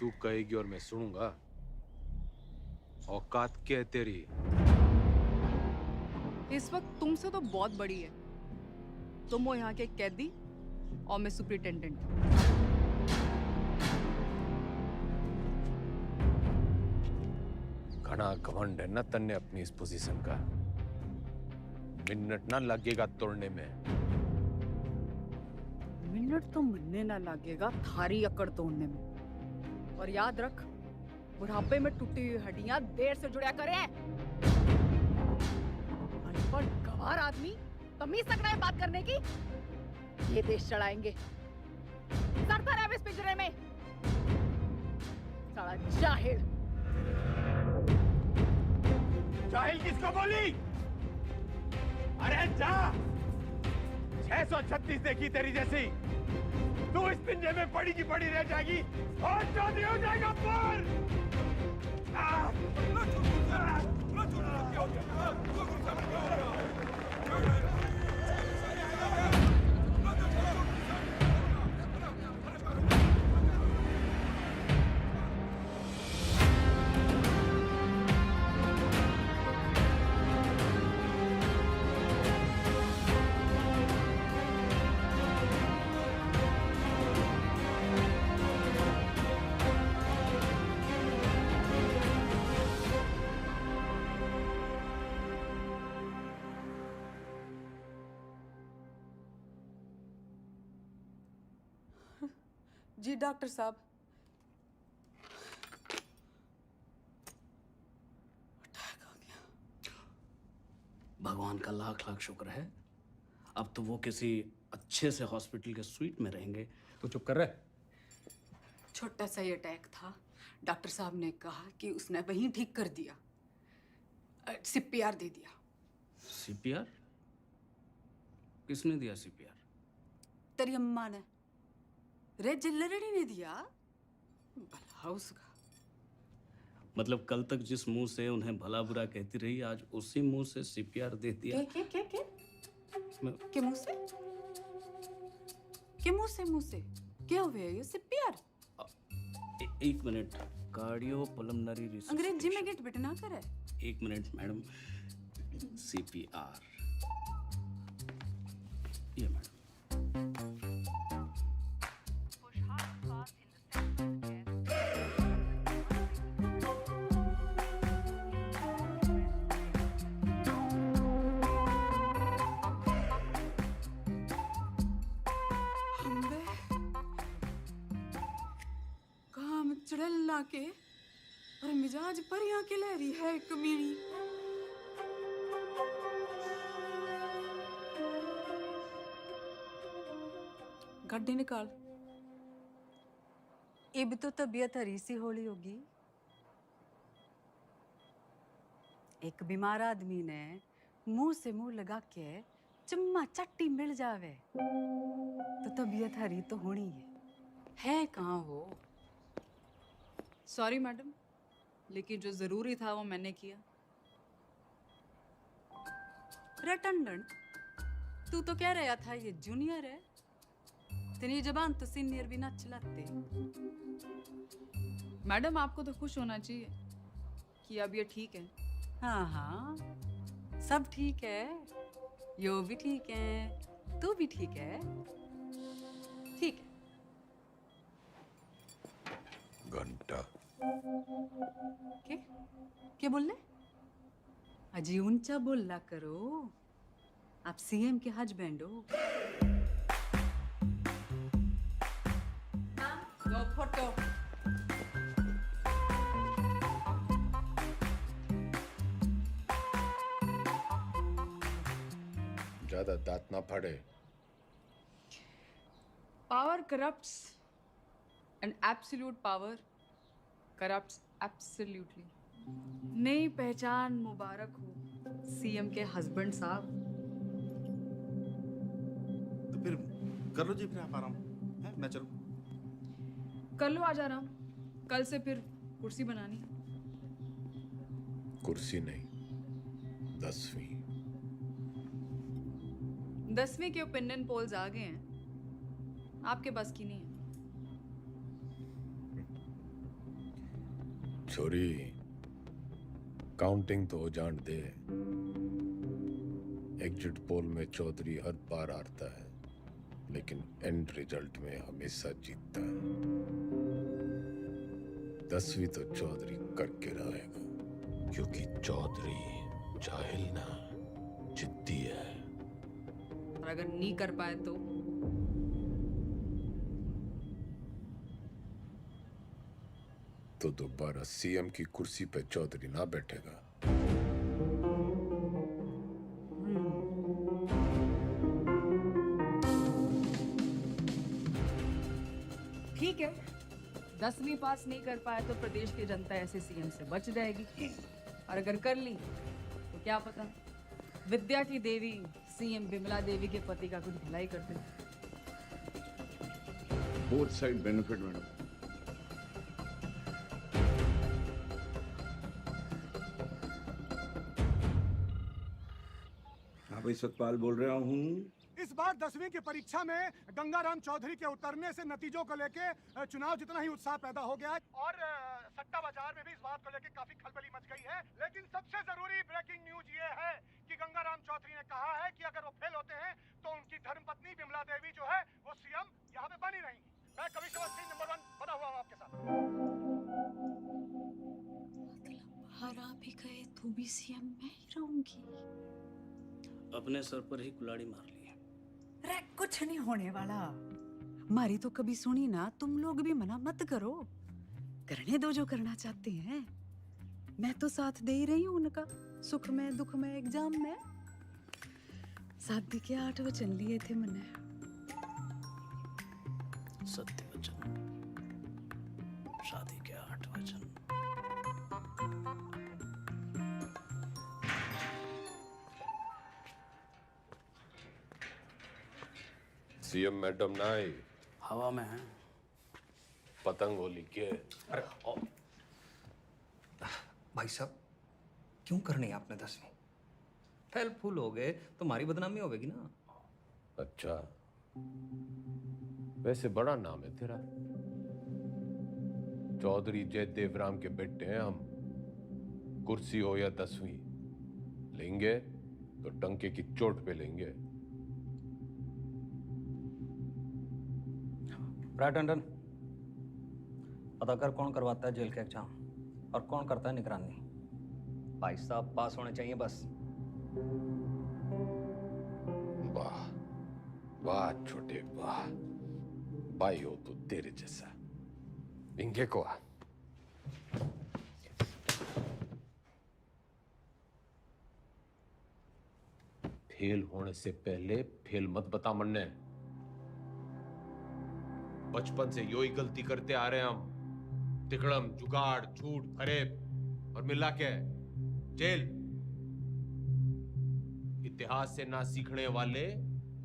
तू कहेगी और मैं सुनूंगा। औकात क्या है तेरी? इस वक्त तुमसे तो बहुत बड़ी है। तुम हो यहाँ के कैदी और मैं सुपरिटेंडेंट। घना घमंड है ना तन्ने अपनी इस पोजीशन का। मिनट ना लगेगा तोड़ने में। मिनट तो मिलने ना लगेगा थारी अकड़ तोड़ने में। और याद रख, बुढ़ापे में टूटी हुई हड्डियां देर से जुड़ा करें। अनपढ़ गंवार आदमी तमीज तक नहीं बात करने की। ये देश चढ़ाएंगे। सड़ता रहे इस पिंजरे में। साला जाहिल। जाहिल किसको बोली? अरे जा! 636 देखी तेरी जैसी। तू इस पिंजरे में पड़ी की पड़ी रह जाएगी और चौधरी हो जाएगा पर। जी डॉक्टर साहब। भगवान का लाख लाख शुक्र है। अब तो वो किसी अच्छे से हॉस्पिटल के स्वीट में रहेंगे। तो चुप कर रहे। छोटा सा ही अटैक था। डॉक्टर साहब ने कहा कि उसने वहीं ठीक कर दिया। सीपीआर दे दिया। सीपीआर? किसने दिया सीपीआर? तेरी अम्मा ने। रे जिल्लरड़ी ने दिया। भला उसका। मतलब कल तक जिस मुंह से उन्हें भला बुरा कहती रही, आज उसी मुंह से सीपीआर दे दिया। के मुंह से? के मुंह से क्या हुआ ये सीपीआर? एक मिनट, कार्डियो पल्मोनरी रिसर्च। अंग्रेजी में गेट बिटना करे। एक मिनट मैडम, सीपीआर ये मैडम। काम चढ़ला के और मिजाज परियां के लहरी है कमीनी। गड्डी निकाल। ये भी तो तबीयत हरी सी होली होगी। एक बीमार आदमी ने मुंह से मुंह लगा के चम्मा चट्टी मिल जावे तो तबीयत हरी तो होनी है कहाँ हो? सॉरी मैडम, लेकिन जो जरूरी था वो मैंने किया। रटंडन, तू तो कह रहा था ये जूनियर है, तेरी जबान तो सीनियर भी ना चलाते। मैडम आपको तो खुश होना चाहिए कि अब ये ठीक है। हाँ हाँ, सब ठीक है, यो भी ठीक है, तू भी ठीक है। ठीक है। घंटा क्या बोल रहे? अजी ऊंचा बोला करो, आप सीएम के हस्बैंड हो। दो फोटो। ज्यादा दांत ना फाड़े। Power corrupts and absolute power corrupts absolutely. नई पहचान मुबारक हो सीएम के हस्बैंड साहब। तो फिर कर लो जी, फिर आप आराम है, मैं चलूं। कर लो आज आराम, कल से फिर कुर्सी बनानी। कुर्सी नहीं, 10वीं। 10वीं के ओपिनियन पोल्स आ गए हैं, आपके बस की नहीं है। छोरी, काउंटिंग तो जान दे। एग्जिट पोल में चौधरी हर बार हारता है, लेकिन एंड रिजल्ट में हमेशा जीतता है। 10वीं तो चौधरी करके रहेगा, क्योंकि चौधरी जाहिल ना, जिद्दी है। और अगर नहीं कर पाए तो दोबारा सीएम की कुर्सी पे चौधरी ना बैठेगा। ठीक है, 10वीं पास नहीं कर पाए तो प्रदेश की जनता ऐसे सीएम से बच जाएगी, और अगर कर ली तो क्या पता विद्या की देवी सीएम विमला देवी के पति का कुछ भलाई कर दे। Both side benefit madam. भाई सतपाल बोल रहा हूँ। इस बार 10वीं की परीक्षा में गंगाराम चौधरी के उतरने से नतीजों को लेके चुनाव जितना ही उत्साह पैदा हो गया है, और सट्टा बाजार में भी इस बात को लेके काफी खलबली मच गई है। लेकिन सबसे जरूरी ब्रेकिंग न्यूज ये है कि गंगाराम चौधरी ने कहा है कि अगर वो फेल होते हैं तो उनकी धर्मपत्नी विमला देवी जो है वो सीएम यहाँ पे बनी रहेंगी। मैं कमिश्नर सिंह नंबर 1 बना हुआ हूँ आपके साथ। हरा भी गए तो भी सीएम मैं ही रहूंगी। अपने सर पर ही कुल्हाड़ी मार ली। रे कुछ नहीं होने वाला, मारी तो कभी सुनी ना। तुम लोग भी मना मत करो, करने दो जो करना चाहते हैं। मैं तो साथ दे ही रही हूँ उनका, सुख में दुख में एग्जाम में। शादी के 8 वचन लिए थे मैंने। सत्य वचन, शादी के 8 वचन। सीएम मैडम ना आई, हवा में है। पतंग होली के। अरे भाई साहब क्यों करनी आपने 10वीं? फेल फूल हो गए तो हमारी बदनामी होगी ना। अच्छा, वैसे बड़ा नाम है तेरा। चौधरी जयदेव राम के बेटे हैं हम। कुर्सी हो या 10वीं, लेंगे तो टंके की चोट पे लेंगे। राइट टंडन, पता कर कौन करवाता है जेल का एग्जाम और कौन करता है निगरानी। भाई साहब पास होने चाहिए बस। वाह वाह छोटे वाह, भाई हो तो तेरे जैसा। इंगे को आ। फेल होने से पहले फेल मत बता मन्ने। बचपन से यो ही गलती करते आ रहे हैं हम। तिकड़म, जुगाड़, झूठ, फरेब और मिला के जेल। इतिहास से ना सीखने वाले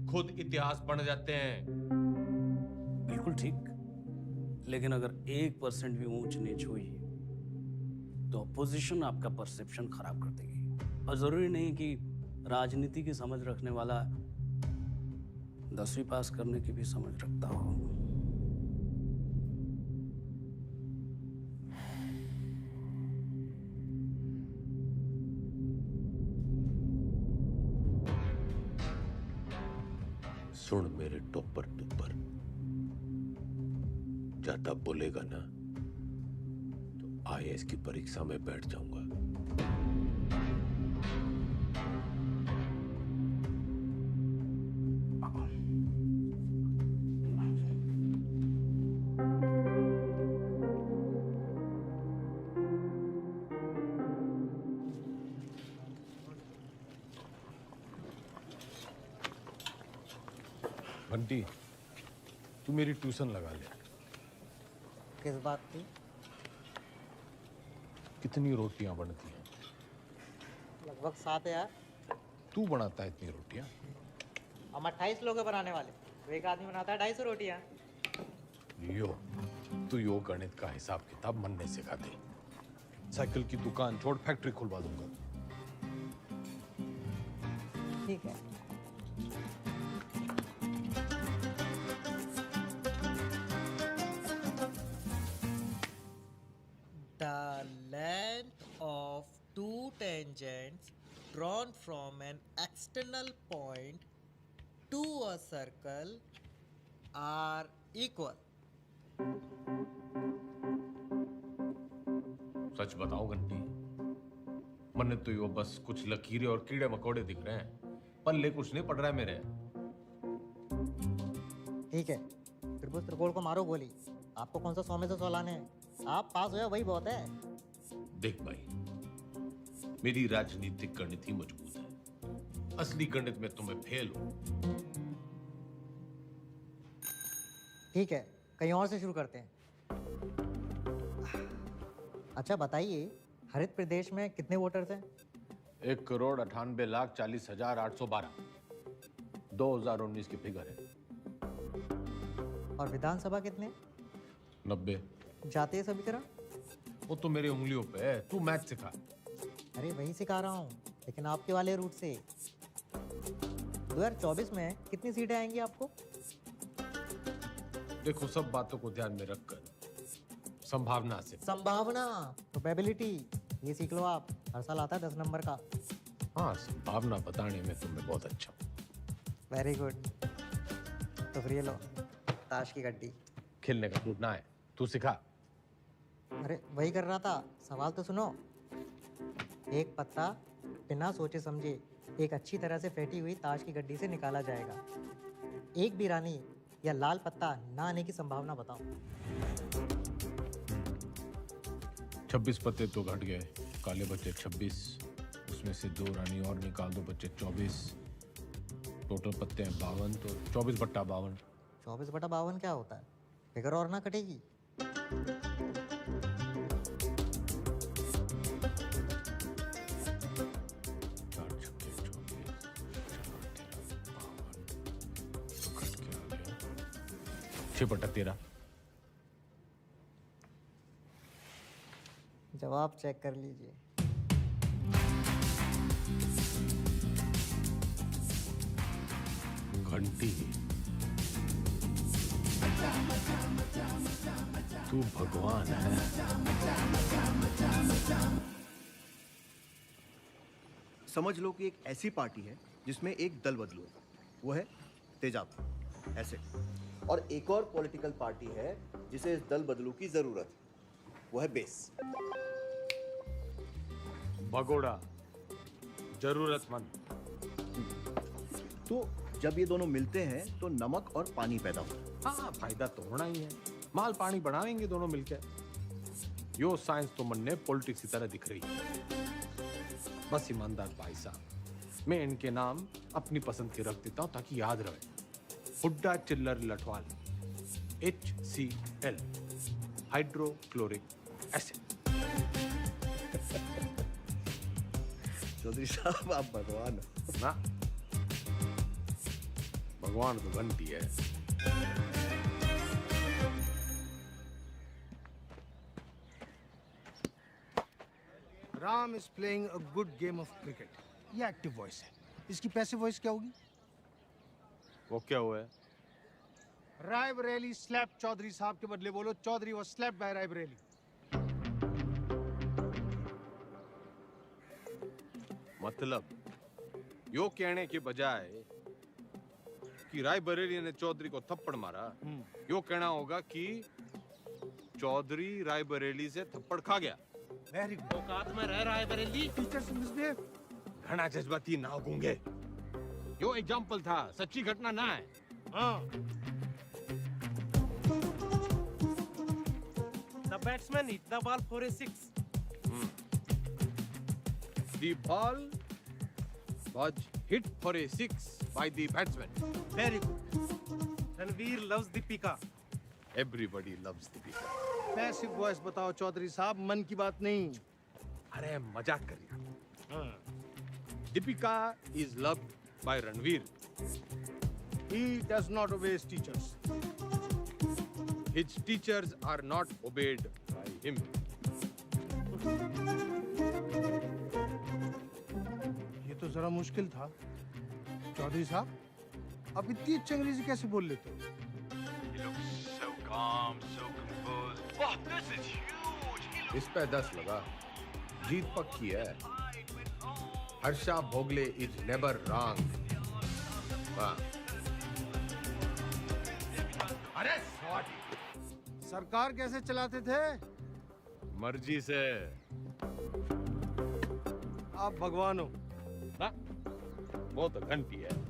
खुद इतिहास बन जाते हैं। बिल्कुल ठीक, लेकिन अगर 1% भी ऊंच नीच हुई तो अपोजिशन आपका परसेप्शन खराब कर देगी। और जरूरी नहीं कि राजनीति की समझ रखने वाला 10वीं पास करने की भी समझ रखता हो। सुन मेरे टोपर टुपर, ज्यादा बोलेगा ना तो IAS की परीक्षा में बैठ जाऊंगा। बंटी, तू मेरी ट्यूशन लगा ले। किस बात की? कितनी रोटियां बनती हैं? लगभग 7 यार। तू बनाता है इतनी रोटियां? हम 28 लोग हैं बनाने वाले, तो एक आदमी बनाता है 250 रोटियां। तू यो गणित का हिसाब किताब मनने सिखा दे। साइकिल की दुकान छोड़ फैक्ट्री खुलवा दूंगा। ठीक है। The length of two tangents drawn from an external point to a circle are equal. सच बताओ घंटी, मन्ने तो यो बस कुछ लकीरें और कीड़े मकोड़े दिख रहे हैं, पल्ले कुछ नहीं पड़ रहा है मेरे। ठीक है, त्रिभुज त्रिकोण को मारो गोली। आपको कौन सा 100 में से 100 लाने हैं? आप पास हो वही बहुत है। देख भाई, मेरी राजनीतिक गणित ही मजबूत है, असली गणित में तुम्हें फेल हो। ठीक है, कहीं और से शुरू करते हैं। अच्छा बताइए, हरित प्रदेश में कितने वोटर्स हैं? 1,98,40,812 2019 की फिगर है। और विधानसभा कितने? 90। जातीय समीकरण? वो तो मेरी उंगलियों पे है, तू मैथ सिखा। अरे वही सिखा रहा हूँ, लेकिन आपके वाले रूट से। 2024 में कितनी सीटें आएंगी आपको? देखो, सब बातों को ध्यान में रखकर संभावना से। संभावना, प्रोबेबिलिटी, ये सीख लो आप। हर साल आता है 10 नंबर का। हाँ, संभावना बताने में तुम्हें बहुत अच्छा। Very good. तो फिर ये लो, ताश की गड्डी। खेलने का मूड ना है, तू सिखा। अरे वही कर रहा था, सवाल तो सुनो। एक पत्ता बिना सोचे समझे एक अच्छी तरह से फेंटी हुई ताश की गड्डी से निकाला जाएगा। एक भी रानी या लाल पत्ता ना आने की संभावना बताओ। 26 पत्ते तो घट गए, काले बच्चे 26, उसमें से 2 रानी और निकाल दो, बच्चे 24। टोटल पत्ते हैं 52, तो 24/52। 24/52 क्या होता है? फिगर और ना कटेगी। जवाब चेक कर लीजिए। घंटी, तू भगवान है। समझ लो कि एक ऐसी पार्टी है जिसमें एक दल बदलू है, वो है तेजाब ऐसे, और एक और पॉलिटिकल पार्टी है जिसे इस दल बदलू की जरूरत है, वो है बेस। भगोड़ा, जरूरतमंद। तो जब ये दोनों मिलते हैं तो नमक और पानी पैदा होता है। हाँ, फायदा तो होना ही है। माल पानी बढ़ाएंगे दोनों मिलकर। यो साइंस तो मन ने पॉलिटिक्स की तरह दिख रही है। बस ईमानदार भाई साहब, मैं इनके नाम अपनी पसंद के रख देता हूं ताकि याद रहे। Hooda Chhillar Lathwal, HCl, hydrochloric acid. Chaudhary साहब आप भगवान हो। ना, भगवान तो घंटी है। Ram is playing a good game of cricket. ये एक्टिव वॉइस है। इसकी पैसिव वॉइस क्या होगी? वो क्या हुआ है? रायबरेली स्लैप चौधरी साहब के बदले बोलो Chaudhary was slapped by Raebareli. मतलब यो कहने के बजाय कि रायबरेली ने चौधरी को थप्पड़ मारा, यो कहना होगा कि चौधरी रायबरेली से थप्पड़ खा गया। Very good. औकात में रह रायबरेली। Teachers misbehave. घना जज्बाती ना गूंगे। यो एग्जाम्पल था, सच्ची घटना ना है। हाँ। The batsman hit the ball for a 6. The ball was hit for a 6 by the batsman. Very good. Ranveer loves Deepika. Everybody loves Deepika. Passive voice बताओ चौधरी साहब, मन की बात नहीं। अरे मजाक कर रहा। Deepika is loved by Ranveer. He does not obey his teachers. His teachers are not obeyed by him. ये तो जरा मुश्किल था। चौधरी साहब, आप इतनी अच्छी अंग्रेजी कैसे बोल लेते हो? So calm, so composed. Wow, this is huge. इस पे 10 लगा। जीत पक्की है। Harsha Bhogle is never wrong. वाह। अरे सरकार कैसे चलाते थे? मर्जी से। आप भगवान हो। ना, वो तो घंटी है।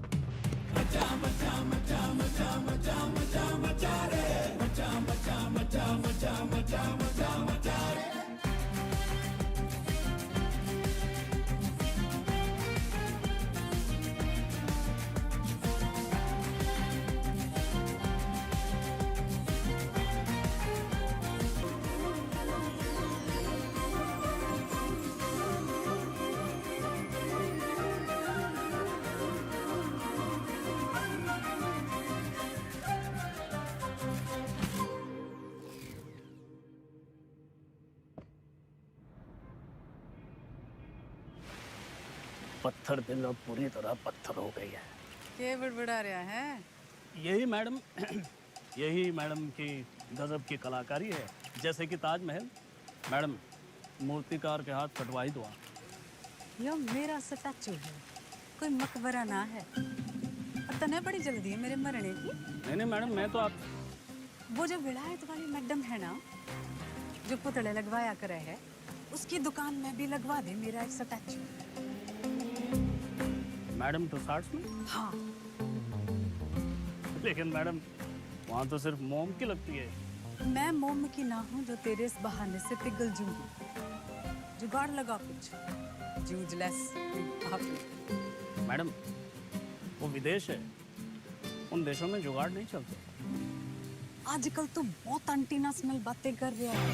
पत्थर दिल अब पूरी तरह पत्थर हो गई है। क्या बड़बड़ा रहा है? यही मैडम यही मैडम की गजब की कलाकारी है। जैसे कि ताजमहल, मैडम मूर्तिकार के हाथ कटवाई दो। यो मेरा स्टैचू है, कोई मकबरा ना है। और तने बड़ी जल्दी है मेरे मरने की। नहीं मैडम, मैं तो आप वो जो विलायत वाली मैडम है ना, जो पुतले लगवाया करे है, उसकी दुकान में भी लगवा दे मेरा एक स्टैचू। मैडम टुसार्ट्स में? हाँ। लेकिन मैडम वहाँ तो सिर्फ मोम की लगती है। मैं मोम की ना हूँ जो तेरे इस बहाने से पिघल जूंगी। जुगाड़ लगा कुछ, जूझलेस। मैडम वो विदेश है, उन देशों में जुगाड़ नहीं चलते। आजकल तो बहुत एंटीनेशनल बातें कर रहा है,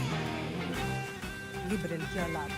लिबरल की औलाद।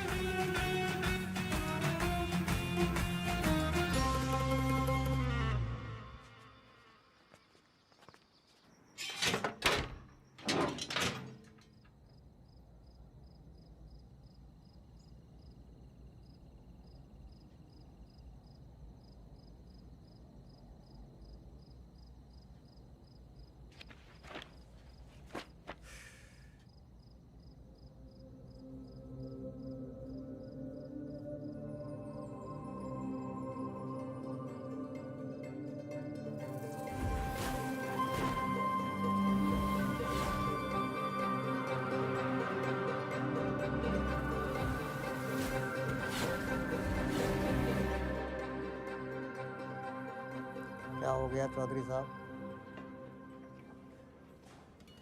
हो गया चौधरी साहब?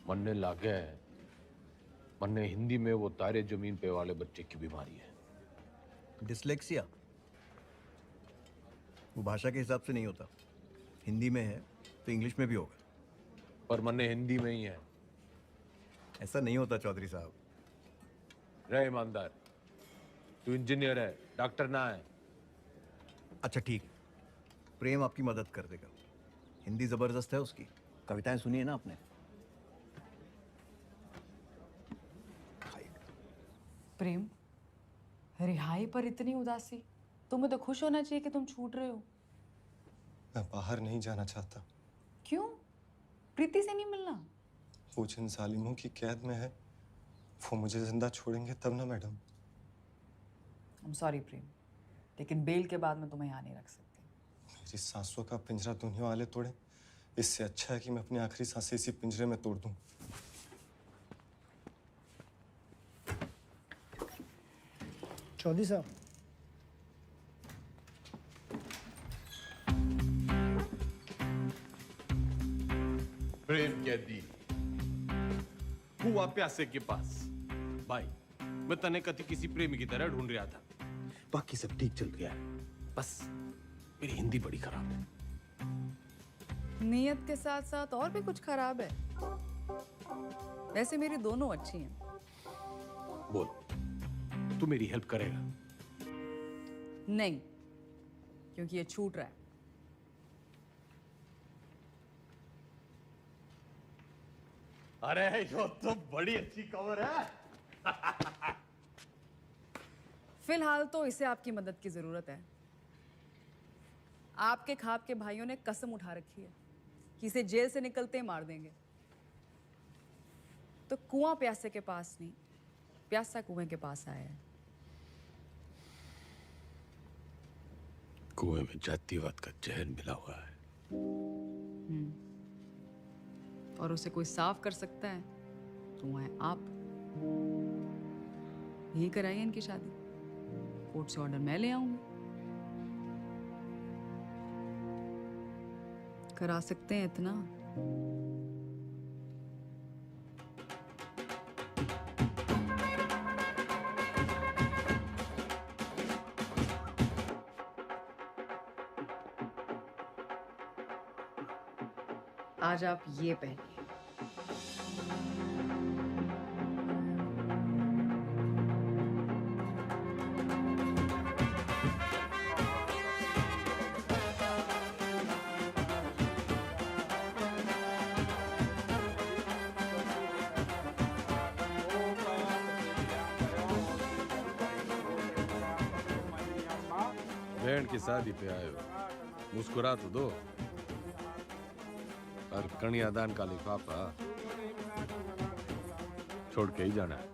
मरने लागे है। मन्ने हिंदी में वो तारे जमीन पे वाले बच्चे की बीमारी है। डिसलेक्सिया वो भाषा के हिसाब से नहीं होता। हिंदी में है तो इंग्लिश में भी होगा। पर मन्ने हिंदी में ही है। ऐसा नहीं होता चौधरी साहब। रहे ईमानदार, तू इंजीनियर है, डॉक्टर ना है। अच्छा ठीक, प्रेम आपकी मदद कर देगा। हिंदी जबरदस्त है उसकी। कविताएं सुनी है ना आपने? प्रेम, रिहाई पर इतनी उदासी? तुम्हें तो खुश होना चाहिए कि तुम छूट रहे हो। मैं बाहर नहीं जाना चाहता। क्यों? प्रीति से नहीं मिलना? वो जिन जालिमों की कैद में है वो मुझे जिंदा छोड़ेंगे तब ना मैडम। I'm sorry प्रेम, लेकिन बेल के बाद मैं तुम्हें यहाँ नहीं रख सकती। मेरी सांसों का पिंजरा दुनिया वाले तोड़े, इससे अच्छा है कि मैं अपनी आखिरी सांसें इसी पिंजरे में तोड़ दूं। चौधरी साहब, प्रेम कैदी हुआ प्यासे के पास। भाई, मैं तने कति किसी प्रेमी की तरह ढूंढ रहा था। बाकी सब ठीक चल गया है, बस मेरी हिंदी बड़ी खराब है। नियत के साथ साथ और भी कुछ खराब है? वैसे मेरी दोनों अच्छी हैं। बोल, तू मेरी हेल्प करेगा? नहीं, क्योंकि ये छूट रहा है। अरे यो तो बड़ी अच्छी खबर है। फिलहाल तो इसे आपकी मदद की जरूरत है। आपके खाप के भाइयों ने कसम उठा रखी है कि इसे जेल से निकलते ही मार देंगे। तो कुआं प्यासे के पास नहीं, प्यासा कुएं के पास आया है। कुएं में जातिवाद का जहर मिला हुआ है। और उसे कोई साफ कर सकता है तो वो है आप। यही कराइए इनकी शादी। कोर्ट से ऑर्डर मैं ले आऊंगी। करा सकते हैं इतना? आज आप ये पहनिए। बहन की शादी पे आए हो, मुस्कुरा तो दो। और कन्यादान का लिफाफा छोड़ के ही जाना है।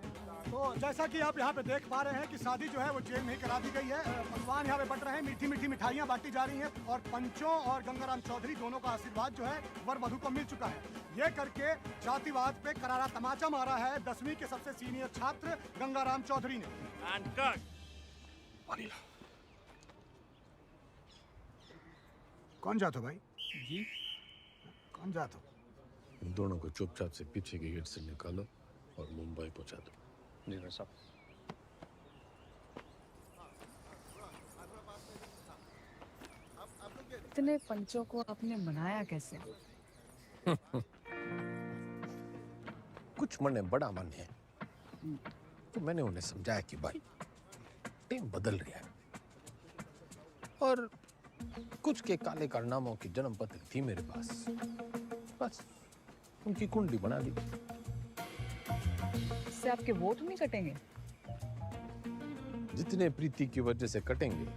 तो जैसा कि आप यहाँ पे देख पा रहे हैं कि शादी जो है वो जेल में ही करा दी गई है। पकवान यहाँ पे बट रहे हैं, मीठी मीठी मिठाइयाँ बांटी जा रही हैं और पंचों और गंगाराम चौधरी दोनों का आशीर्वाद जो है वर वधू को मिल चुका है। ये करके जातिवाद पे करारा तमाचा मारा है 10वीं के सबसे सीनियर छात्र गंगाराम चौधरी ने। कौन जातो भाई? जी कौन जातो? इन दोनों को चुपचाप से पीछे के गेट से निकालो और मुंबई पहुंचा दो। जी भाई साहब। इतने पंचों को आपने मनाया कैसे? कुछ मन में बड़ा मन है, तो मैंने उन्हें समझाया कि भाई टीम बदल रही है और कुछ के काले कारनामों की जन्म पत्र थी मेरे पास, बस उनकी कुंडली बना दी। इससे आपके वोट नहीं कटेंगे? जितने प्रीति की वजह से कटेंगे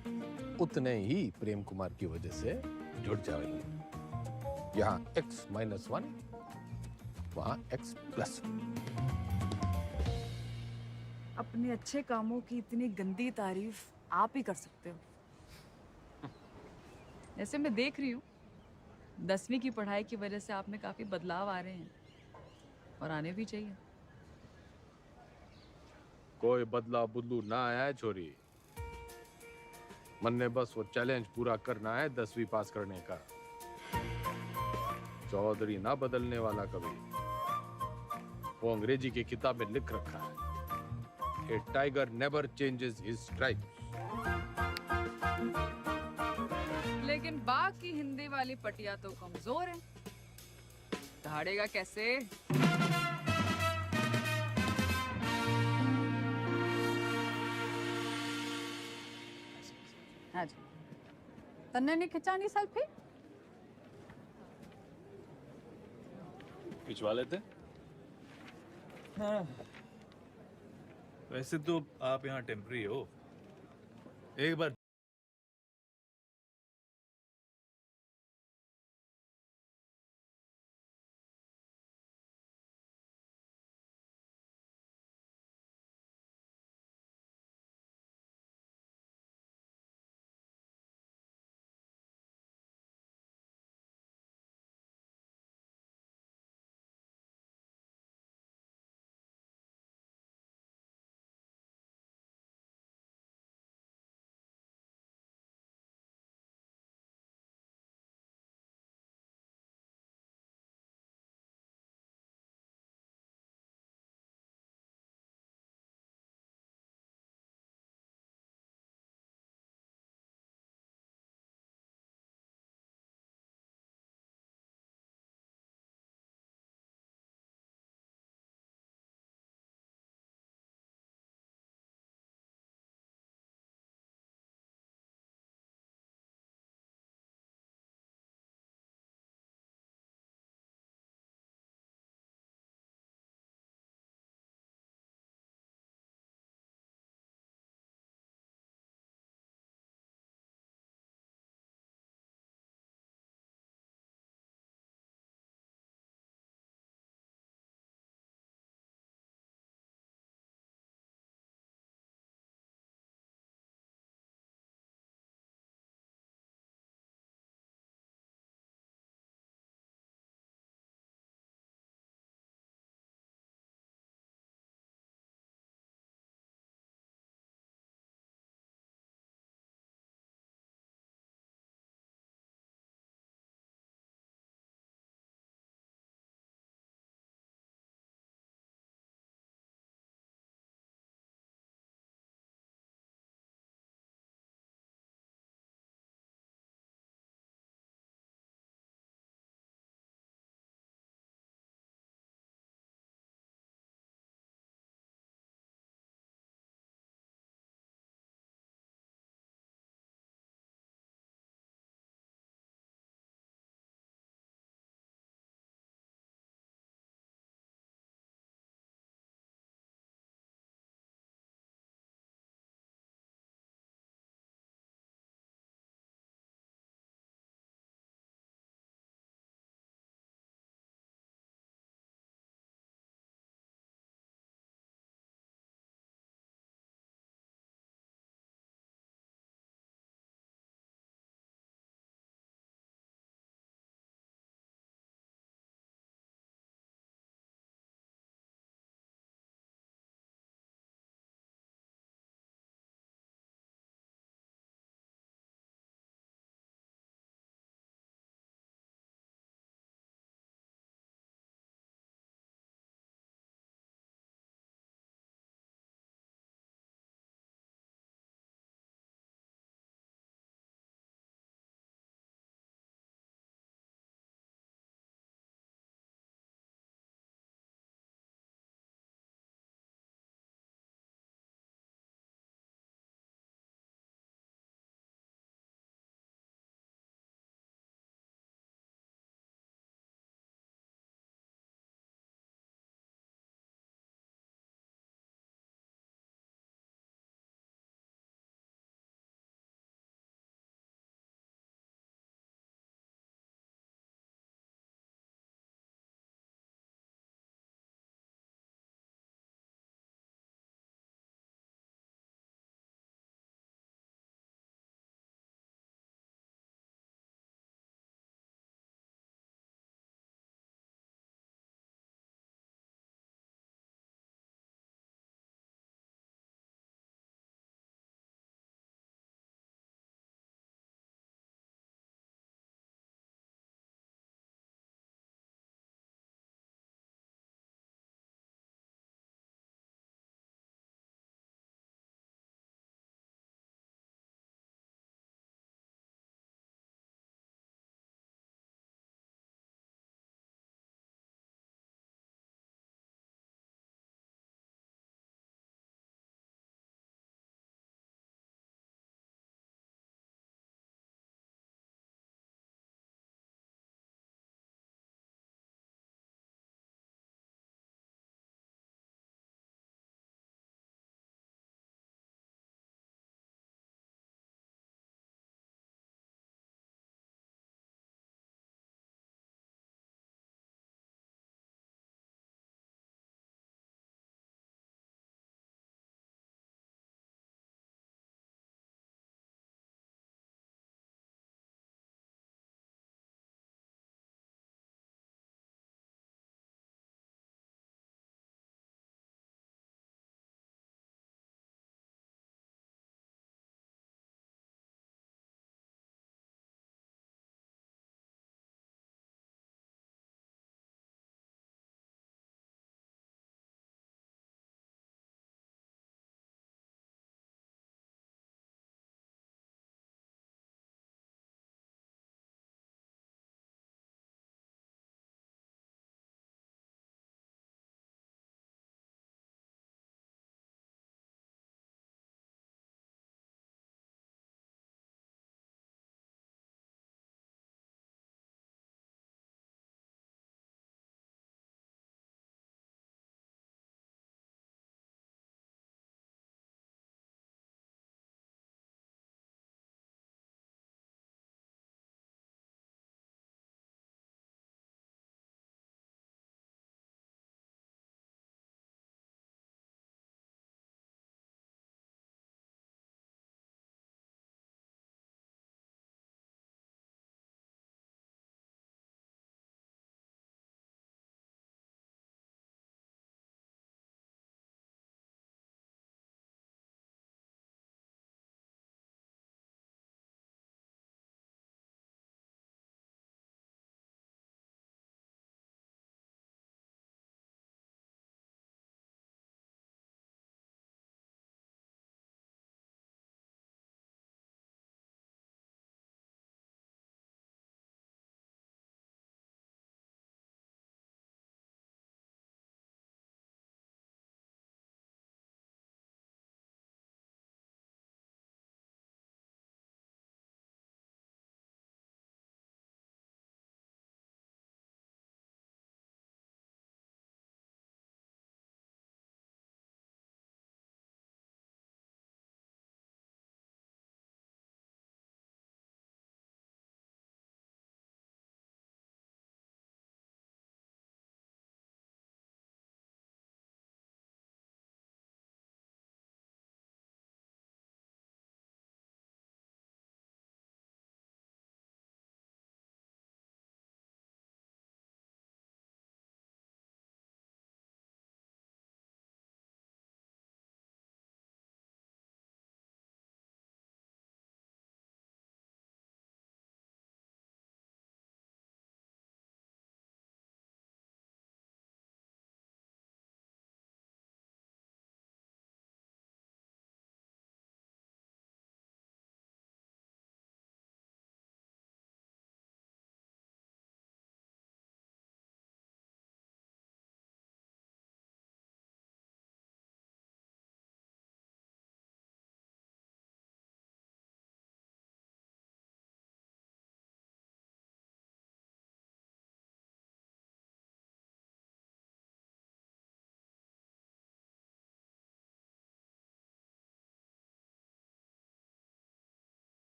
उतने ही प्रेम कुमार की वजह से जुड़ जाएंगे। यहाँ X-1, वहाँ X+1। अपने अच्छे कामों की इतनी गंदी तारीफ आप ही कर सकते हो। जैसे मैं देख रही हूँ 10वीं की पढ़ाई की वजह से आप में काफी बदलाव आ रहे हैं और आने भी चाहिए। कोई बदलाव बुदलू ना आया है छोरी। मन ने बस वो चैलेंज पूरा करना है 10वीं पास करने का। चौधरी ना बदलने वाला कभी। वो अंग्रेजी की किताब में लिख रखा है, a tiger never changes his stripes. लेकिन बाघ की हिंदी वाली पटिया तो कमजोर है, दहाड़ेगा कैसे? हाँ जी, तन्ने नहीं खिंचानी सेल्फी? खिंचवा लेते। हाँ। वैसे तो आप यहाँ टेम्परी हो, एक बार